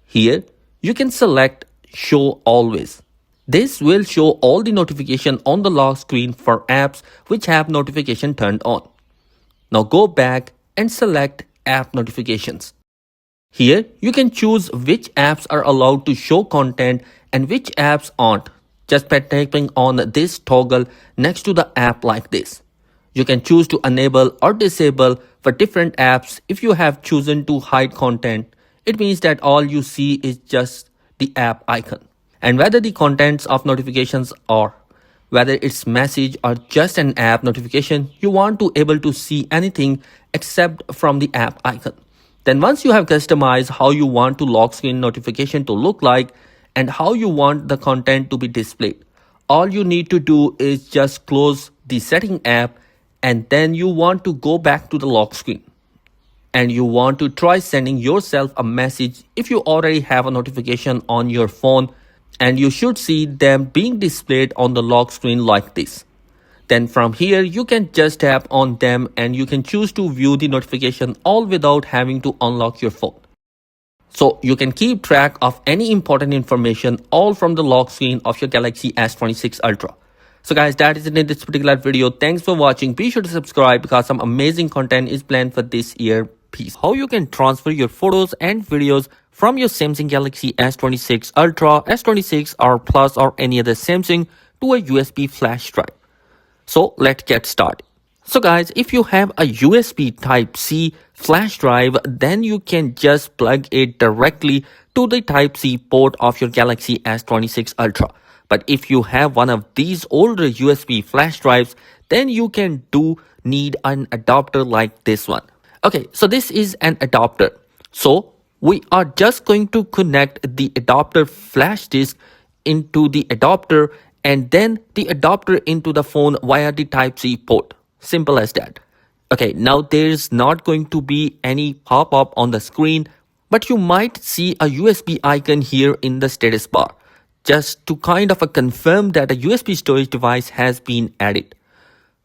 Here, you can select show always. This will show all the notification on the lock screen for apps which have notification turned on. Now go back and select app notifications. Here, you can choose which apps are allowed to show content and which apps aren't, just by tapping on this toggle next to the app like this. You can choose to enable or disable for different apps. If you have chosen to hide content, it means that all you see is just the app icon. And whether the contents of notifications are, whether it's message or just an app notification, you want to able to see anything except from the app icon. Then once you have customized how you want to lock screen notification to look like and how you want the content to be displayed, all you need to do is just close the setting app and then you want to go back to the lock screen. And you want to try sending yourself a message if you already have a notification on your phone, and you should see them being displayed on the lock screen like this. Then from here, you can just tap on them and you can choose to view the notification all without having to unlock your phone. So you can keep track of any important information all from the lock screen of your Galaxy S26 Ultra. So guys, that is it in this particular video. Thanks for watching. Be sure to subscribe because some amazing content is planned for this year. Peace. How you can transfer your photos and videos from your Samsung Galaxy S26 Ultra, S26 or Plus or any other Samsung to a USB flash drive. So let's get started. So guys, if you have a USB Type-C flash drive, then you can just plug it directly to the Type-C port of your Galaxy S26 Ultra. But if you have one of these older USB flash drives, then you can need an adapter like this one. Okay, so this is an adapter. So we are just going to connect the adapter flash disk into the adapter and then the adapter into the phone via the Type-C port. Simple as that. Okay, now there's not going to be any pop-up on the screen, but you might see a USB icon here in the status bar, just to kind of confirm that a USB storage device has been added.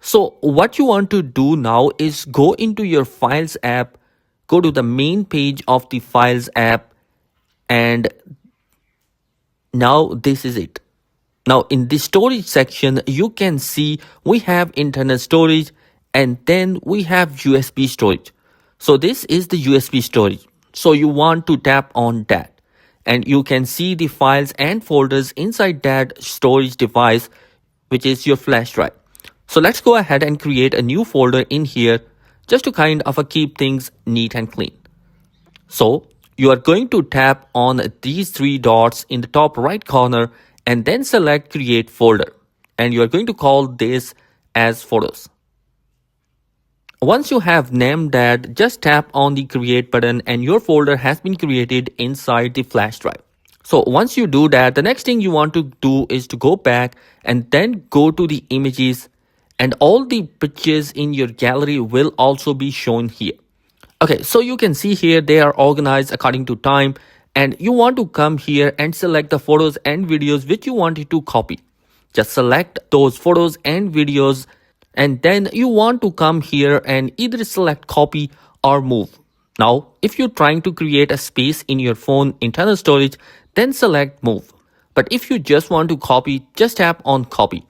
So what you want to do now is go into your Files app, go to the main page of the Files app, and now this is it. Now in the storage section, you can see we have internal storage and then we have USB storage. So this is the USB storage. So you want to tap on that and you can see the files and folders inside that storage device, which is your flash drive. So let's go ahead and create a new folder in here just to kind of keep things neat and clean. So you are going to tap on these three dots in the top right corner and then select create folder and you are going to call this as photos. Once you have named that, just tap on the create button and your folder has been created inside the flash drive. So once you do that, the next thing you want to do is to go back and then go to the images and all the pictures in your gallery will also be shown here. Okay, so you can see here they are organized according to time and you want to come here and select the photos and videos which you wanted to copy. Just select those photos and videos and then you want to come here and either select copy or move. Now, if you're trying to create a space in your phone internal storage, then select move. But if you just want to copy, just tap on copy.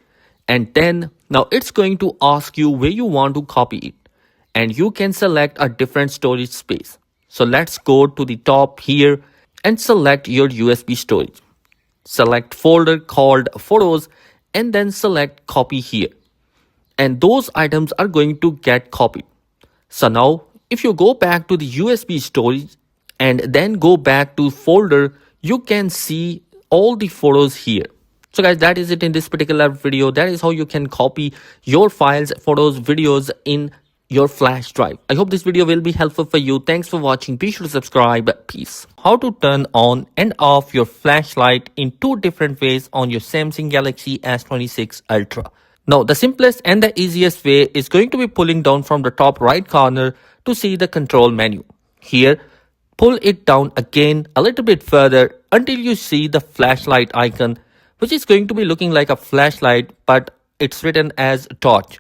And then now it's going to ask you where you want to copy it. And you can select a different storage space. So let's go to the top here and select your USB storage. Select folder called photos and then select copy here. And those items are going to get copied. So now if you go back to the USB storage and then go back to folder, you can see all the photos here. So guys, that is it in this particular video. That is how you can copy your files, photos, videos in your flash drive. I hope this video will be helpful for you. Thanks for watching. Be sure to subscribe. Peace. How to turn on and off your flashlight in two different ways on your Samsung Galaxy S26 Ultra. Now the simplest and the easiest way is going to be pulling down from the top right corner to see the control menu. Here, pull it down again a little bit further until you see the flashlight icon, which is going to be looking like a flashlight, but it's written as torch.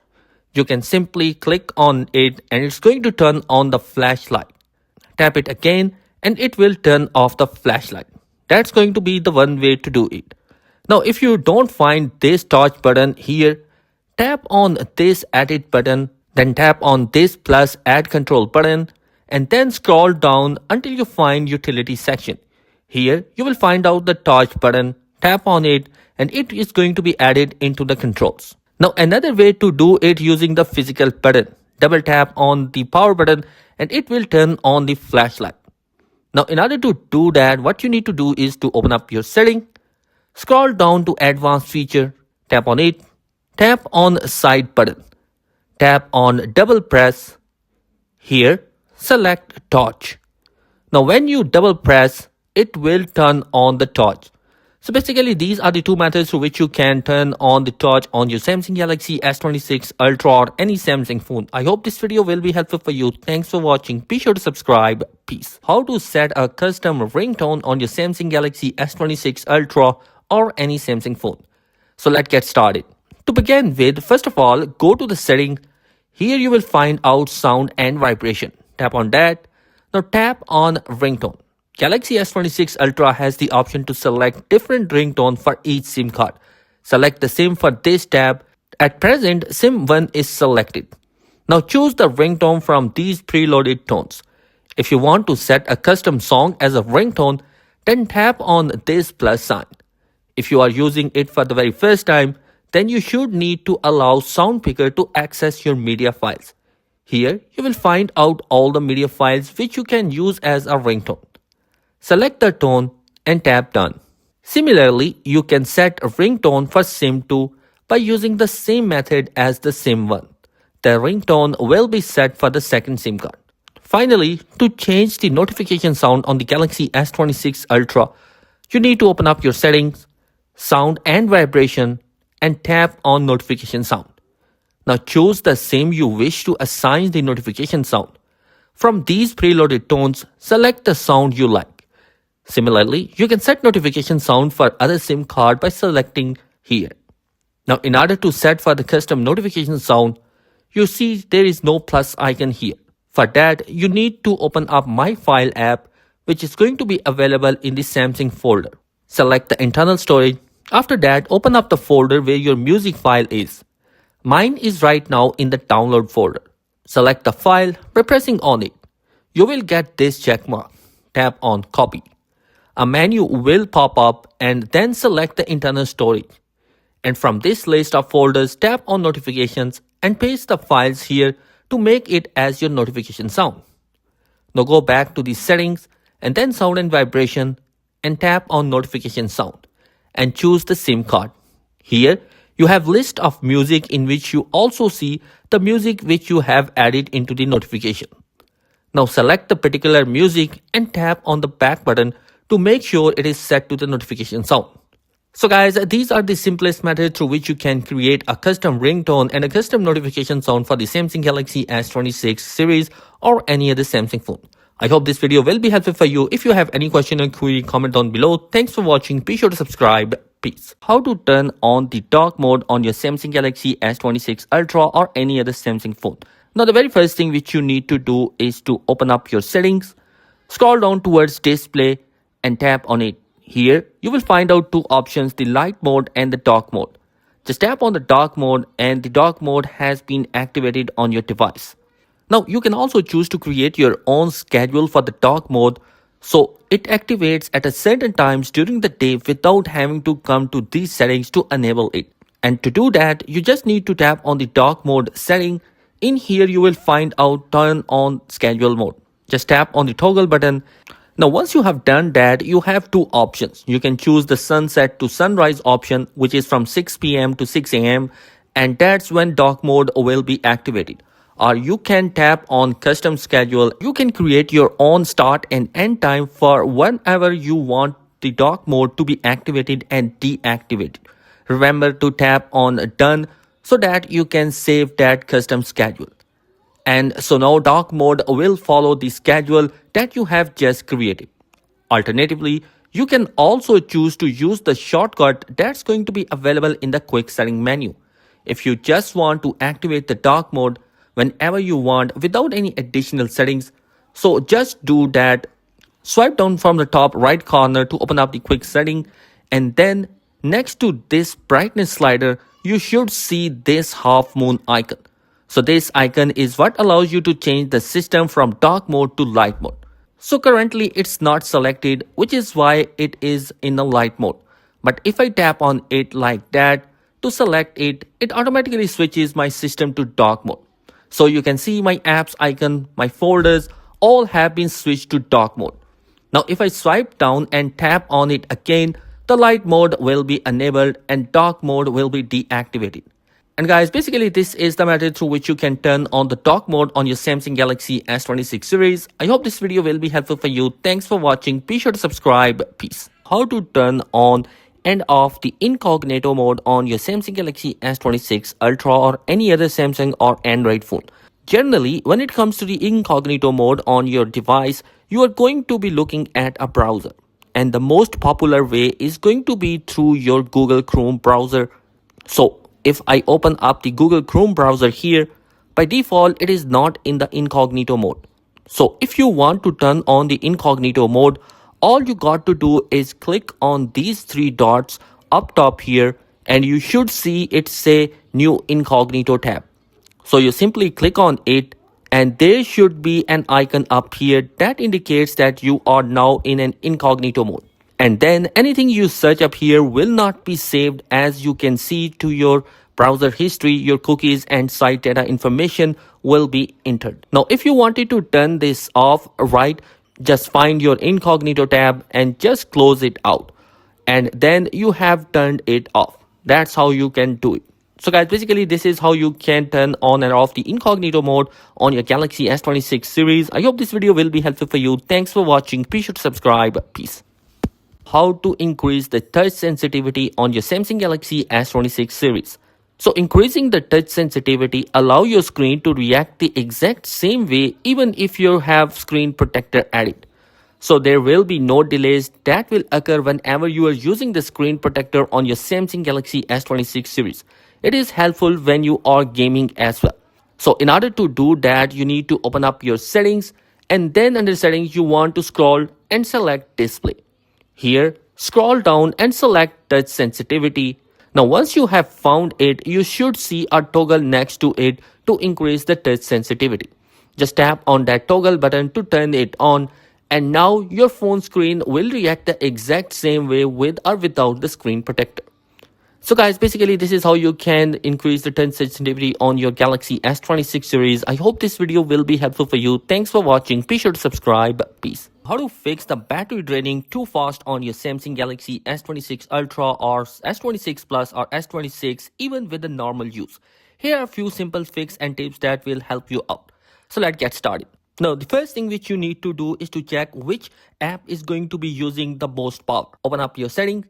You can simply click on it and it's going to turn on the flashlight. Tap it again and it will turn off the flashlight. That's going to be the one way to do it. Now if you don't find this torch button here, tap on this edit button, then tap on this plus add control button and then scroll down until you find utility section. Here you will find out the torch button, tap on it and it is going to be added into the controls. Now another way to do it using the physical button, double tap on the power button and it will turn on the flashlight. Now in order to do that, what you need to do is to open up your setting, scroll down to advanced feature, tap on it, tap on side button, tap on double press, here select torch. Now when you double press, it will turn on the torch. So basically these are the two methods through which you can turn on the torch on your Samsung Galaxy S26 Ultra or any Samsung phone. I hope this video will be helpful for you. Thanks for watching. Be sure to subscribe. Peace. How to set a custom ringtone on your Samsung Galaxy S26 Ultra or any Samsung phone. So let's get started. To begin with, first of all, go to the setting. Here you will find out sound and vibration. Tap on that. Now tap on ringtone. Galaxy S26 Ultra has the option to select different ringtone for each SIM card. Select the SIM for this tab. At present, SIM 1 is selected. Now choose the ringtone from these preloaded tones. If you want to set a custom song as a ringtone, then tap on this plus sign. If you are using it for the very first time, then you should need to allow Sound Picker to access your media files. Here, you will find out all the media files which you can use as a ringtone. Select the tone and tap Done. Similarly, you can set a ringtone for SIM 2 by using the same method as the SIM 1. The ringtone will be set for the second SIM card. Finally, to change the notification sound on the Galaxy S26 Ultra, you need to open up your settings, sound and vibration, and tap on notification sound. Now choose the SIM you wish to assign the notification sound. From these preloaded tones, select the sound you like. Similarly, you can set notification sound for other SIM card by selecting here. Now in order to set for the custom notification sound, you see there is no plus icon here. For that, you need to open up My File app, which is going to be available in the Samsung folder. Select the internal storage. After that, open up the folder where your music file is. Mine is right now in the download folder. Select the file by pressing on it. You will get this check mark. Tap on Copy. A menu will pop up and then select the internal storage. And from this list of folders, tap on Notifications and paste the files here to make it as your notification sound. Now go back to the settings and then sound and vibration and tap on notification sound and choose the SIM card. Here you have list of music in which you also see the music which you have added into the notification. Now select the particular music and tap on the back button to make sure it is set to the notification sound. So guys, these are the simplest methods through which you can create a custom ringtone and a custom notification sound for the Samsung Galaxy S26 series or any other Samsung phone. I hope this video will be helpful for you. If you have any question or query, comment down below. Thanks for watching. Be sure to subscribe. Peace. How to turn on the dark mode on your Samsung Galaxy S26 Ultra or any other Samsung phone. Now the very first thing which you need to do is to open up your settings, scroll down towards display and tap on it. Here, you will find out two options, the light mode and the dark mode. Just tap on the dark mode and the dark mode has been activated on your device. Now, you can also choose to create your own schedule for the dark mode so it activates at a certain times during the day without having to come to these settings to enable it. And to do that, you just need to tap on the dark mode setting. In here, you will find out turn on schedule mode. Just tap on the toggle button. Now once you have done that, you have two options. You can choose the sunset to sunrise option, which is from 6 p.m. to 6 a.m. and that's when dark mode will be activated. Or you can tap on custom schedule. You can create your own start and end time for whenever you want the dark mode to be activated and deactivated. Remember to tap on done so that you can save that custom schedule. And so now dark mode will follow the schedule that you have just created. Alternatively, you can also choose to use the shortcut that's going to be available in the quick setting menu. If you just want to activate the dark mode whenever you want without any additional settings, so just do that. Swipe down from the top right corner to open up the quick setting, and then next to this brightness slider, you should see this half moon icon. So this icon is what allows you to change the system from dark mode to light mode. So currently it's not selected, which is why it is in the light mode. But if I tap on it like that to select it, it automatically switches my system to dark mode. So you can see my apps icon, my folders, all have been switched to dark mode. Now if I swipe down and tap on it again, the light mode will be enabled and dark mode will be deactivated. And guys, basically this is the method through which you can turn on the dark mode on your Samsung Galaxy S26 series. I hope this video will be helpful for you. Thanks for watching. Be sure to subscribe. Peace. How to turn on and off the incognito mode on your Samsung Galaxy S26 Ultra or any other Samsung or Android phone. Generally, when it comes to the incognito mode on your device, you are going to be looking at a browser. And the most popular way is going to be through your Google Chrome browser. So If I open up the Google Chrome browser here, by default it is not in the incognito mode. So if you want to turn on the incognito mode, all you got to do is click on these three dots up top here, and you should see it say new incognito tab. So you simply click on it, and there should be an icon up here that indicates that you are now in an incognito mode. And then anything you search up here will not be saved, as you can see, to your browser history. Your cookies and site data information will be entered. Now if you wanted to turn this off, right, just find your incognito tab and just close it out, and then you have turned it off. That's how you can do it. So guys, basically this is how you can turn on and off the incognito mode on your Galaxy S26 series. I hope this video will be helpful for you. Thanks for watching. Be sure to subscribe. Peace. How to increase the touch sensitivity on your Samsung Galaxy S26 series. So increasing the touch sensitivity allow your screen to react the exact same way even if you have screen protector added. So there will be no delays that will occur whenever you are using the screen protector on your Samsung Galaxy S26 series. It is helpful when you are gaming as well. So in order to do that, you need to open up your settings, and then under settings you want to scroll and select display. Here, scroll down and select touch sensitivity. Now once you have found it, you should see a toggle next to it to increase the touch sensitivity. Just tap on that toggle button to turn it on, and now your phone screen will react the exact same way with or without the screen protector. So guys, basically this is how you can increase the touch sensitivity on your Galaxy S26 series. I hope this video will be helpful for you. Thanks for watching. Be sure to subscribe. Peace. How to fix the battery draining too fast on your Samsung Galaxy S26 Ultra or S26 Plus or S26 even with the normal use. Here are a few simple fixes and tips that will help you out. So let's get started. Now the first thing which you need to do is to check which app is going to be using the most power. Open up your settings,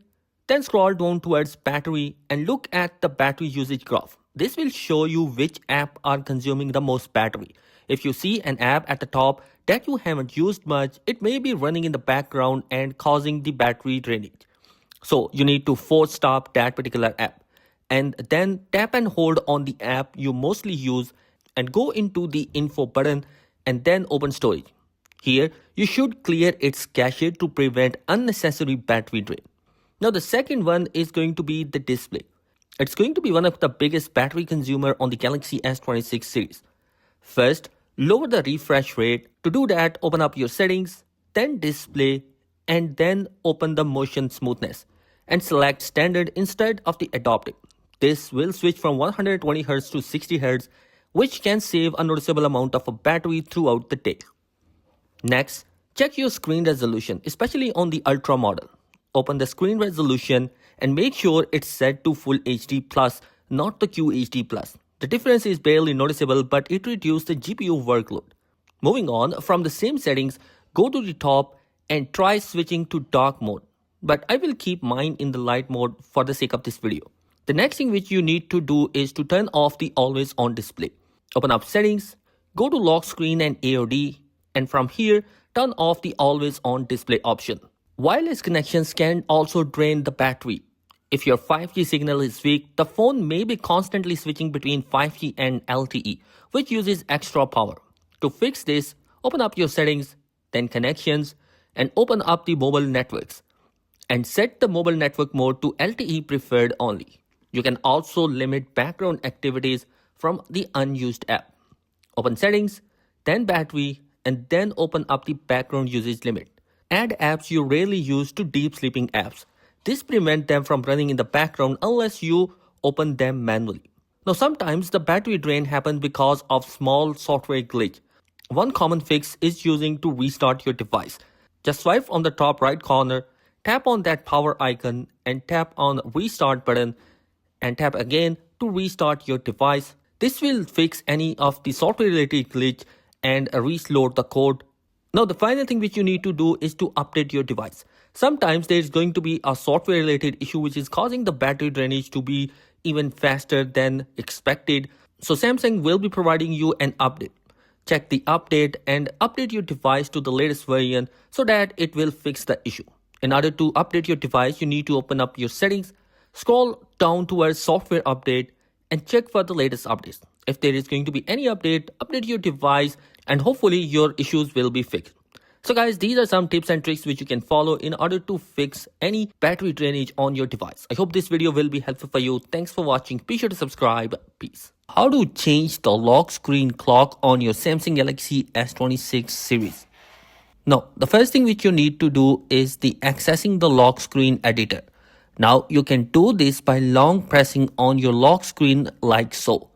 then scroll down towards battery and look at the battery usage graph. This will show you which app are consuming the most battery. If you see an app at the top that you haven't used much, it may be running in the background and causing the battery drainage. So you need to force stop that particular app, and then tap and hold on the app you mostly use and go into the info button and then open storage. Here you should clear its cache to prevent unnecessary battery drain. Now the second one is going to be the display. It's going to be one of the biggest battery consumer on the Galaxy S26 series. First, lower the refresh rate. To do that, open up your settings, then display, and then open the motion smoothness and select standard instead of the adaptive. This will switch from 120Hz to 60Hz, which can save a noticeable amount of battery throughout the day. Next, check your screen resolution, especially on the Ultra model. Open the screen resolution and make sure it's set to Full HD Plus, not the QHD Plus. The difference is barely noticeable, but it reduces the GPU workload. Moving on, from the same settings, go to the top and try switching to dark mode. But I will keep mine in the light mode for the sake of this video. The next thing which you need to do is to turn off the always on display. Open up settings, go to lock screen and AOD, and from here, turn off the always on display option. Wireless connections can also drain the battery. If your 5G signal is weak, the phone may be constantly switching between 5G and LTE, which uses extra power. To fix this, open up your settings, then connections, and open up the mobile networks, and set the mobile network mode to LTE preferred only. You can also limit background activities from the unused app. Open settings, then battery, and then open up the background usage limit. Add apps you rarely use to deep sleeping apps. This prevents them from running in the background unless you open them manually. Now sometimes the battery drain happens because of small software glitch. One common fix is using to restart your device. Just swipe on the top right corner, tap on that power icon and tap on restart button and tap again to restart your device. This will fix any of the software related glitch and reload the code. Now the final thing which you need to do is to update your device. Sometimes there is going to be a software related issue which is causing the battery drainage to be even faster than expected. So Samsung will be providing you an update. Check the update and update your device to the latest version so that it will fix the issue. In order to update your device, you need to open up your settings, scroll down towards software update, and check for the latest updates. If there is going to be any update, update your device and hopefully your issues will be fixed. So guys, these are some tips and tricks which you can follow in order to fix any battery drainage on your device. I hope this video will be helpful for you. Thanks for watching. Be sure to subscribe. Peace. How to change the lock screen clock on your Samsung Galaxy S26 series? Now, the first thing which you need to do is the accessing the lock screen editor. Now, you can do this by long pressing on your lock screen like so.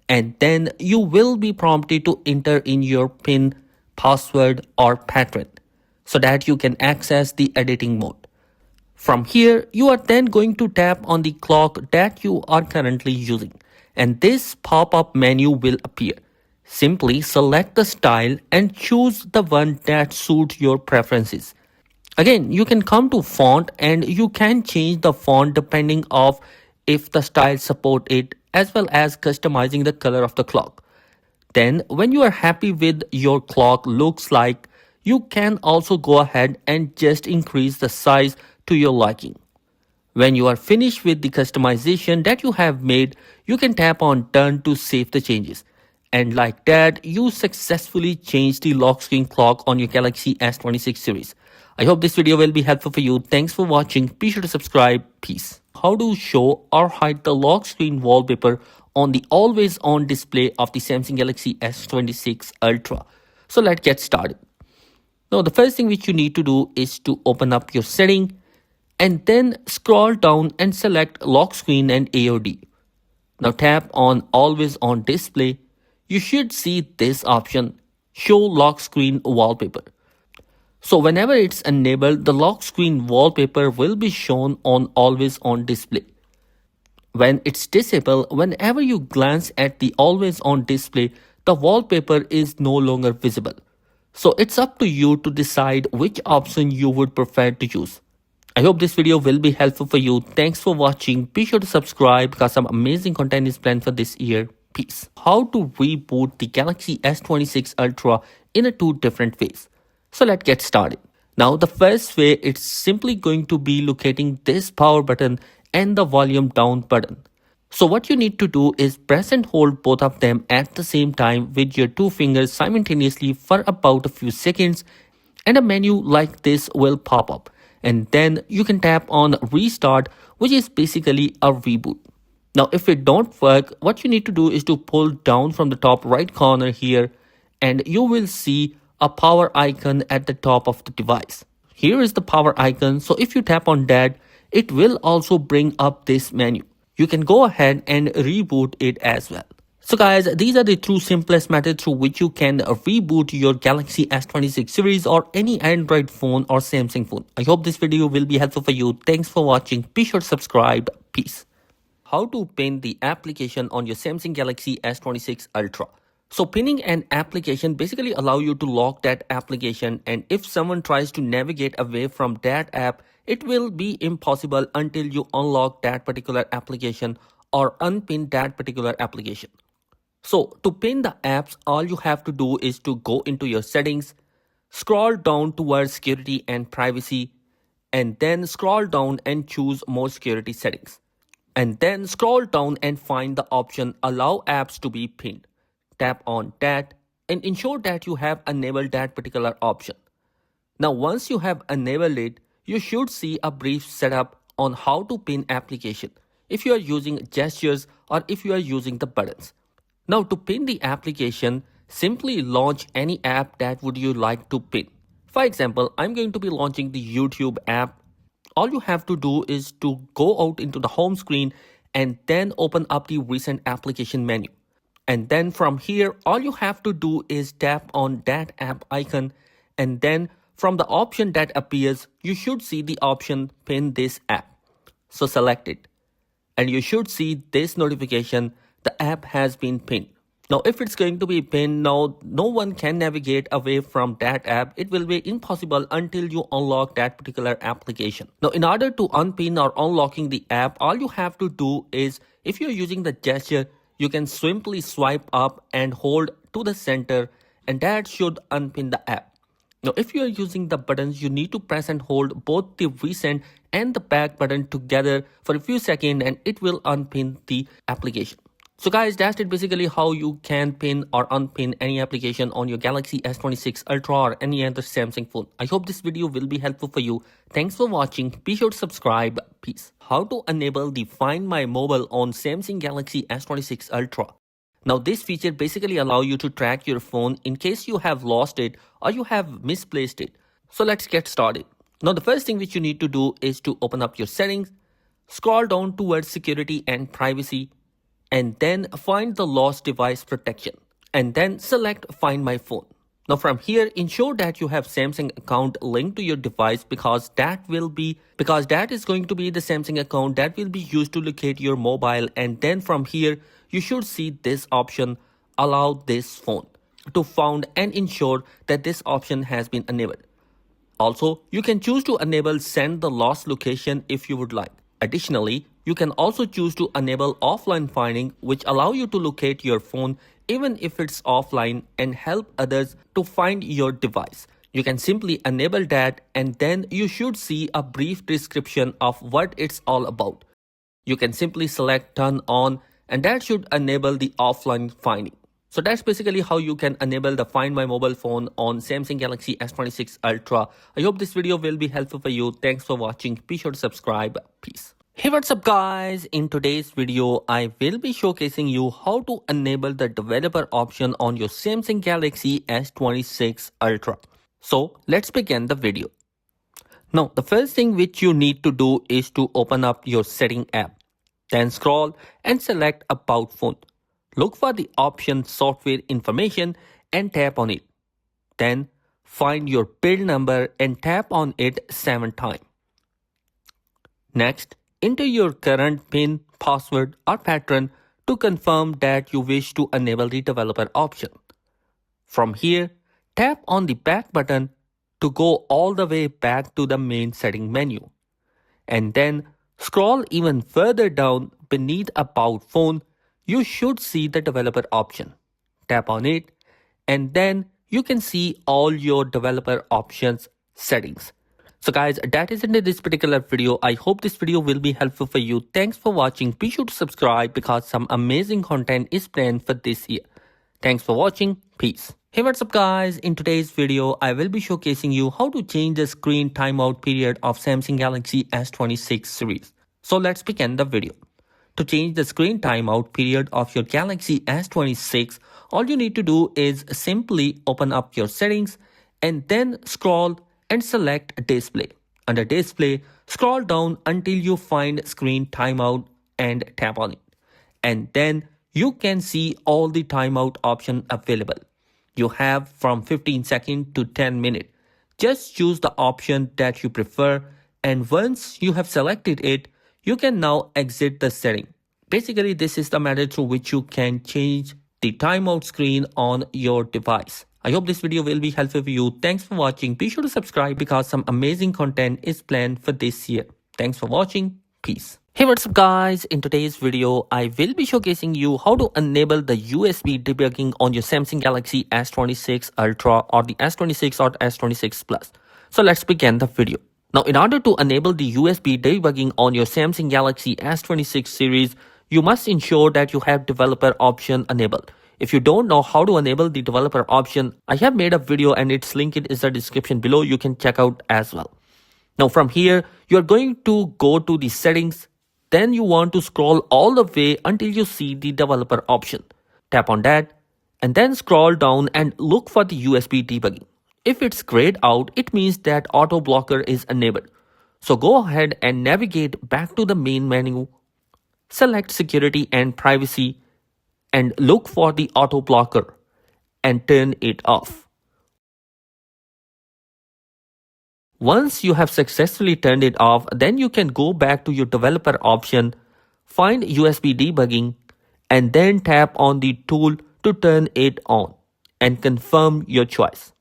And then you will be prompted to enter in your PIN, password or pattern so that you can access the editing mode. From here, you are then going to tap on the clock that you are currently using and this pop-up menu will appear. Simply select the style and choose the one that suits your preferences. Again, you can come to font and you can change the font depending of if the style support it as well as customizing the color of the clock. Then when you are happy with your clock looks like, you can also go ahead and just increase the size to your liking. When you are finished with the customization that you have made, you can tap on done to save the changes. And like that, you successfully changed the lock screen clock on your Galaxy S26 series. I hope this video will be helpful for you. Thanks for watching. Be sure to subscribe. Peace. How to show or hide the lock screen wallpaper on the always on display of the Samsung Galaxy S26 Ultra. So let's get started. Now the first thing which you need to do is to open up your setting and then scroll down and select lock screen and AOD. Now tap on always on display. You should see this option, show lock screen wallpaper. So whenever it's enabled, the lock screen wallpaper will be shown on always on display. When it's disabled, whenever you glance at the always on display, the wallpaper is no longer visible. So it's up to you to decide which option you would prefer to use. I hope this video will be helpful for you. Thanks for watching. Be sure to subscribe because some amazing content is planned for this year. Peace. How to reboot the Galaxy S26 Ultra in two different ways. So let's get started. Now the first way, it's simply going to be locating this power button and the volume down button. So what you need to do is press and hold both of them at the same time with your two fingers simultaneously for about a few seconds and a menu like this will pop up. And then you can tap on restart, which is basically a reboot. Now if it don't work, what you need to do is to pull down from the top right corner here and you will see a power icon at the top of the device. Here is the power icon. So if you tap on that, it will also bring up this menu. You can go ahead and reboot it as well. So guys, these are the two simplest methods through which you can reboot your Galaxy S26 series or any Android phone or Samsung phone. I hope this video will be helpful for you. Thanks for watching. Be sure to subscribe. Peace. How to pin the application on your Samsung Galaxy S26 Ultra. So pinning an application basically allow you to lock that application, and if someone tries to navigate away from that app, it will be impossible until you unlock that particular application or unpin that particular application. So to pin the apps, all you have to do is to go into your settings, scroll down towards security and privacy, and then scroll down and choose more security settings. And then scroll down and find the option allow apps to be pinned. Tap on that and ensure that you have enabled that particular option. Now once you have enabled it, you should see a brief setup on how to pin application if you are using gestures or if you are using the buttons. Now to pin the application, simply launch any app that would you like to pin. For example, I'm going to be launching the YouTube app. All you have to do is to go out into the home screen and then open up the recent application menu. And then from here, all you have to do is tap on that app icon, and then from the option that appears, you should see the option pin this app. So select it and you should see this notification, the app has been pinned. Now if it's going to be pinned, now no one can navigate away from that app. It will be impossible until you unlock that particular application. Now in order to unpin or unlocking the app, all you have to do is, if you're using the gesture, you can simply swipe up and hold to the center, and that should unpin the app. Now if you are using the buttons, you need to press and hold both the recent and the back button together for a few seconds and it will unpin the application. So guys, that's it basically how you can pin or unpin any application on your Galaxy S26 Ultra or any other Samsung phone. I hope this video will be helpful for you. Thanks for watching. Be sure to subscribe. Peace. How to enable the Find My Mobile on Samsung Galaxy S26 Ultra. Now this feature basically allows you to track your phone in case you have lost it or you have misplaced it. So let's get started. Now the first thing which you need to do is to open up your settings, scroll down towards security and privacy, and then find the lost device protection, and then select Find My Phone. Now from here, ensure that you have Samsung account linked to your device because that is going to be the Samsung account that will be used to locate your mobile. And then from here, you should see this option, allow this phone to found, and ensure that this option has been enabled. Also, you can choose to enable send the lost location if you would like. Additionally, you can also choose to enable offline finding, which allow you to locate your phone even if it's offline and help others to find your device. You can simply enable that, and then you should see a brief description of what it's all about. You can simply select turn on, and that should enable the offline finding. So that's basically how you can enable the Find My Mobile phone on Samsung Galaxy S26 Ultra. I hope this video will be helpful for you. Thanks for watching. Be sure to subscribe. Peace. Hey, what's up guys? In today's video, I will be showcasing you how to enable the developer option on your Samsung Galaxy S26 Ultra. So let's begin the video. Now, the first thing which you need to do is to open up your setting app. Then scroll and select About Phone. Look for the option Software Information and tap on it. Then find your build number and tap on it 7 times. Next, enter your current PIN, password or pattern to confirm that you wish to enable the developer option. From here, tap on the back button to go all the way back to the main setting menu. And then scroll even further down beneath About Phone. You should see the developer option. Tap on it, and then you can see all your developer options settings. So guys, that is it in this particular video. I hope this video will be helpful for you. Thanks for watching. Be sure to subscribe because some amazing content is planned for this year. Thanks for watching. Peace. Hey, what's up guys? In today's video, I will be showcasing you how to change the screen timeout period of Samsung Galaxy S26 series. So let's begin the video. To change the screen timeout period of your Galaxy S26, all you need to do is simply open up your settings and then scroll and select Display. Under Display, scroll down until you find Screen Timeout and tap on it. And then you can see all the timeout options available. You have from 15 seconds to 10 minutes. Just choose the option that you prefer, and once you have selected it, you can now exit the setting. Basically, this is the method through which you can change the timeout screen on your device. I hope this video will be helpful for you. Thanks for watching. Be sure to subscribe because some amazing content is planned for this year. Thanks for watching. Peace. Hey, what's up guys? In today's video, I will be showcasing you how to enable the USB debugging on your Samsung Galaxy S26 Ultra or the S26 or S26 Plus. So let's begin the video. Now, in order to enable the USB debugging on your Samsung Galaxy S26 series, you must ensure that you have developer option enabled. If you don't know how to enable the developer option, I have made a video and its link is the description below. You can check out as well. Now from here, you are going to go to the settings. Then you want to scroll all the way until you see the developer option. Tap on that and then scroll down and look for the USB debugging. If it's grayed out, it means that auto blocker is enabled. So go ahead and navigate back to the main menu, select security and privacy, and look for the auto blocker and turn it off. Once you have successfully turned it off, then you can go back to your developer option, find USB debugging, and then tap on the tool to turn it on and confirm your choice.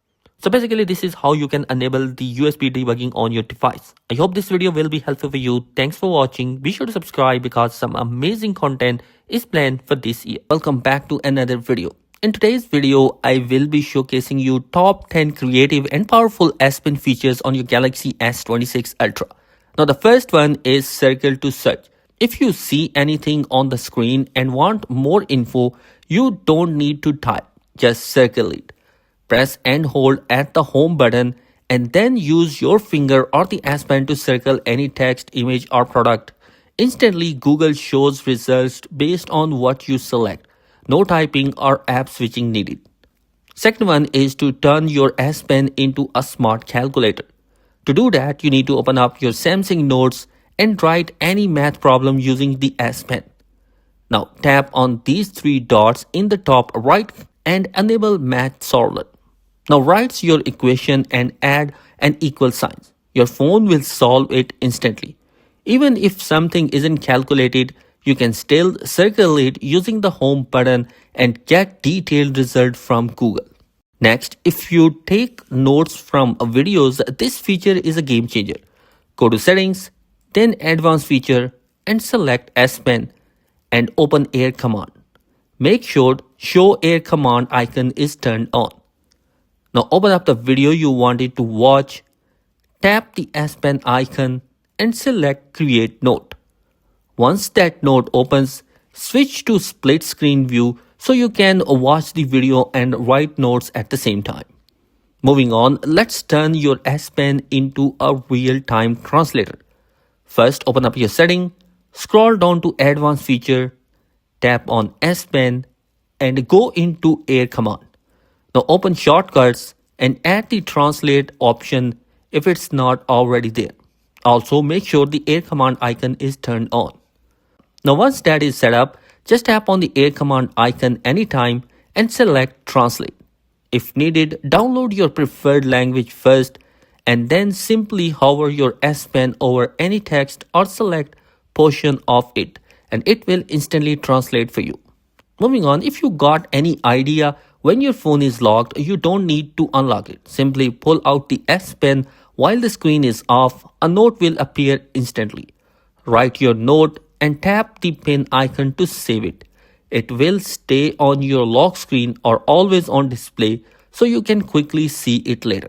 So basically, this is how you can enable the USB debugging on your device. I hope this video will be helpful for you. Thanks for watching. Be sure to subscribe because some amazing content is planned for this year. Welcome back to another video. In today's video, I will be showcasing you top 10 creative and powerful S Pen features on your Galaxy S26 Ultra. Now the first one is Circle to Search. If you see anything on the screen and want more info, you don't need to type, just circle it. Press and hold at the home button and then use your finger or the S Pen to circle any text, image or product. Instantly, Google shows results based on what you select. No typing or app switching needed. Second one is to turn your S Pen into a smart calculator. To do that, you need to open up your Samsung Notes and write any math problem using the S Pen. Now tap on these three dots in the top right and enable Math Solver. Now write your equation and add an equal sign. Your phone will solve it instantly. Even if something isn't calculated, you can still circle it using the home button and get detailed result from Google. Next, if you take notes from videos, this feature is a game changer. Go to settings, then advanced feature and select S Pen and open air command. Make sure show air command icon is turned on. Now open up the video you wanted to watch, tap the S Pen icon and select create note. Once that note opens, switch to split screen view so you can watch the video and write notes at the same time. Moving on, let's turn your S Pen into a real-time translator. First, open up your setting, scroll down to advanced feature, tap on S Pen and go into air command. Now open shortcuts and add the translate option if it's not already there. Also make sure the air command icon is turned on. Now once that is set up, just tap on the air command icon anytime and select translate. If needed, download your preferred language first and then simply hover your S Pen over any text or select portion of it and it will instantly translate for you. Moving on, if you got any idea when your phone is locked, you don't need to unlock it. Simply pull out the S Pen while the screen is off. A note will appear instantly. Write your note and tap the pen icon to save it. It will stay on your lock screen or always on display so you can quickly see it later.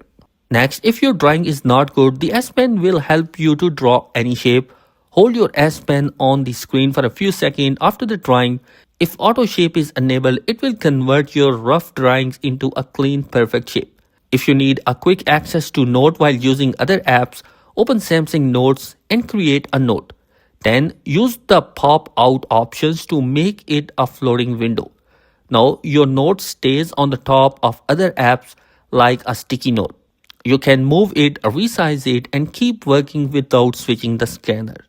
Next, if your drawing is not good, the S Pen will help you to draw any shape. Hold your S Pen on the screen for a few seconds after the drawing. If auto shape is enabled, it will convert your rough drawings into a clean, perfect shape. If you need a quick access to note while using other apps, open Samsung Notes and create a note. Then use the pop out options to make it a floating window. Now your note stays on the top of other apps like a sticky note. You can move it, resize it and keep working without switching the scanner.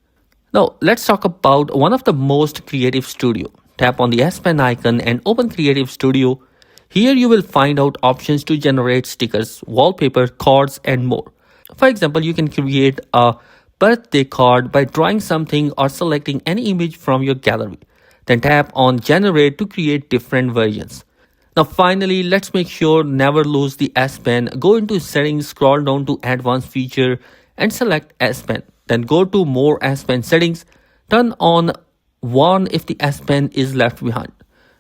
Now let's talk about one of the most creative studio. Tap on the S Pen icon and open Creative Studio. Here you will find out options to generate stickers, wallpaper, cards and more. For example, you can create a birthday card by drawing something or selecting any image from your gallery. Then tap on generate to create different versions. Now finally, let's make sure never lose the S Pen. Go into settings, scroll down to advanced feature and select S Pen. Then go to more S Pen settings, turn on one if the S Pen is left behind.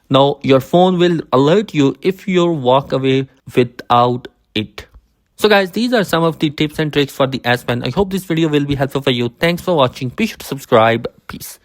Now your phone will alert you if you walk away without it. So guys, these are some of the tips and tricks for the S Pen. I hope this video will be helpful for you. Thanks for watching. Be sure to subscribe. Peace.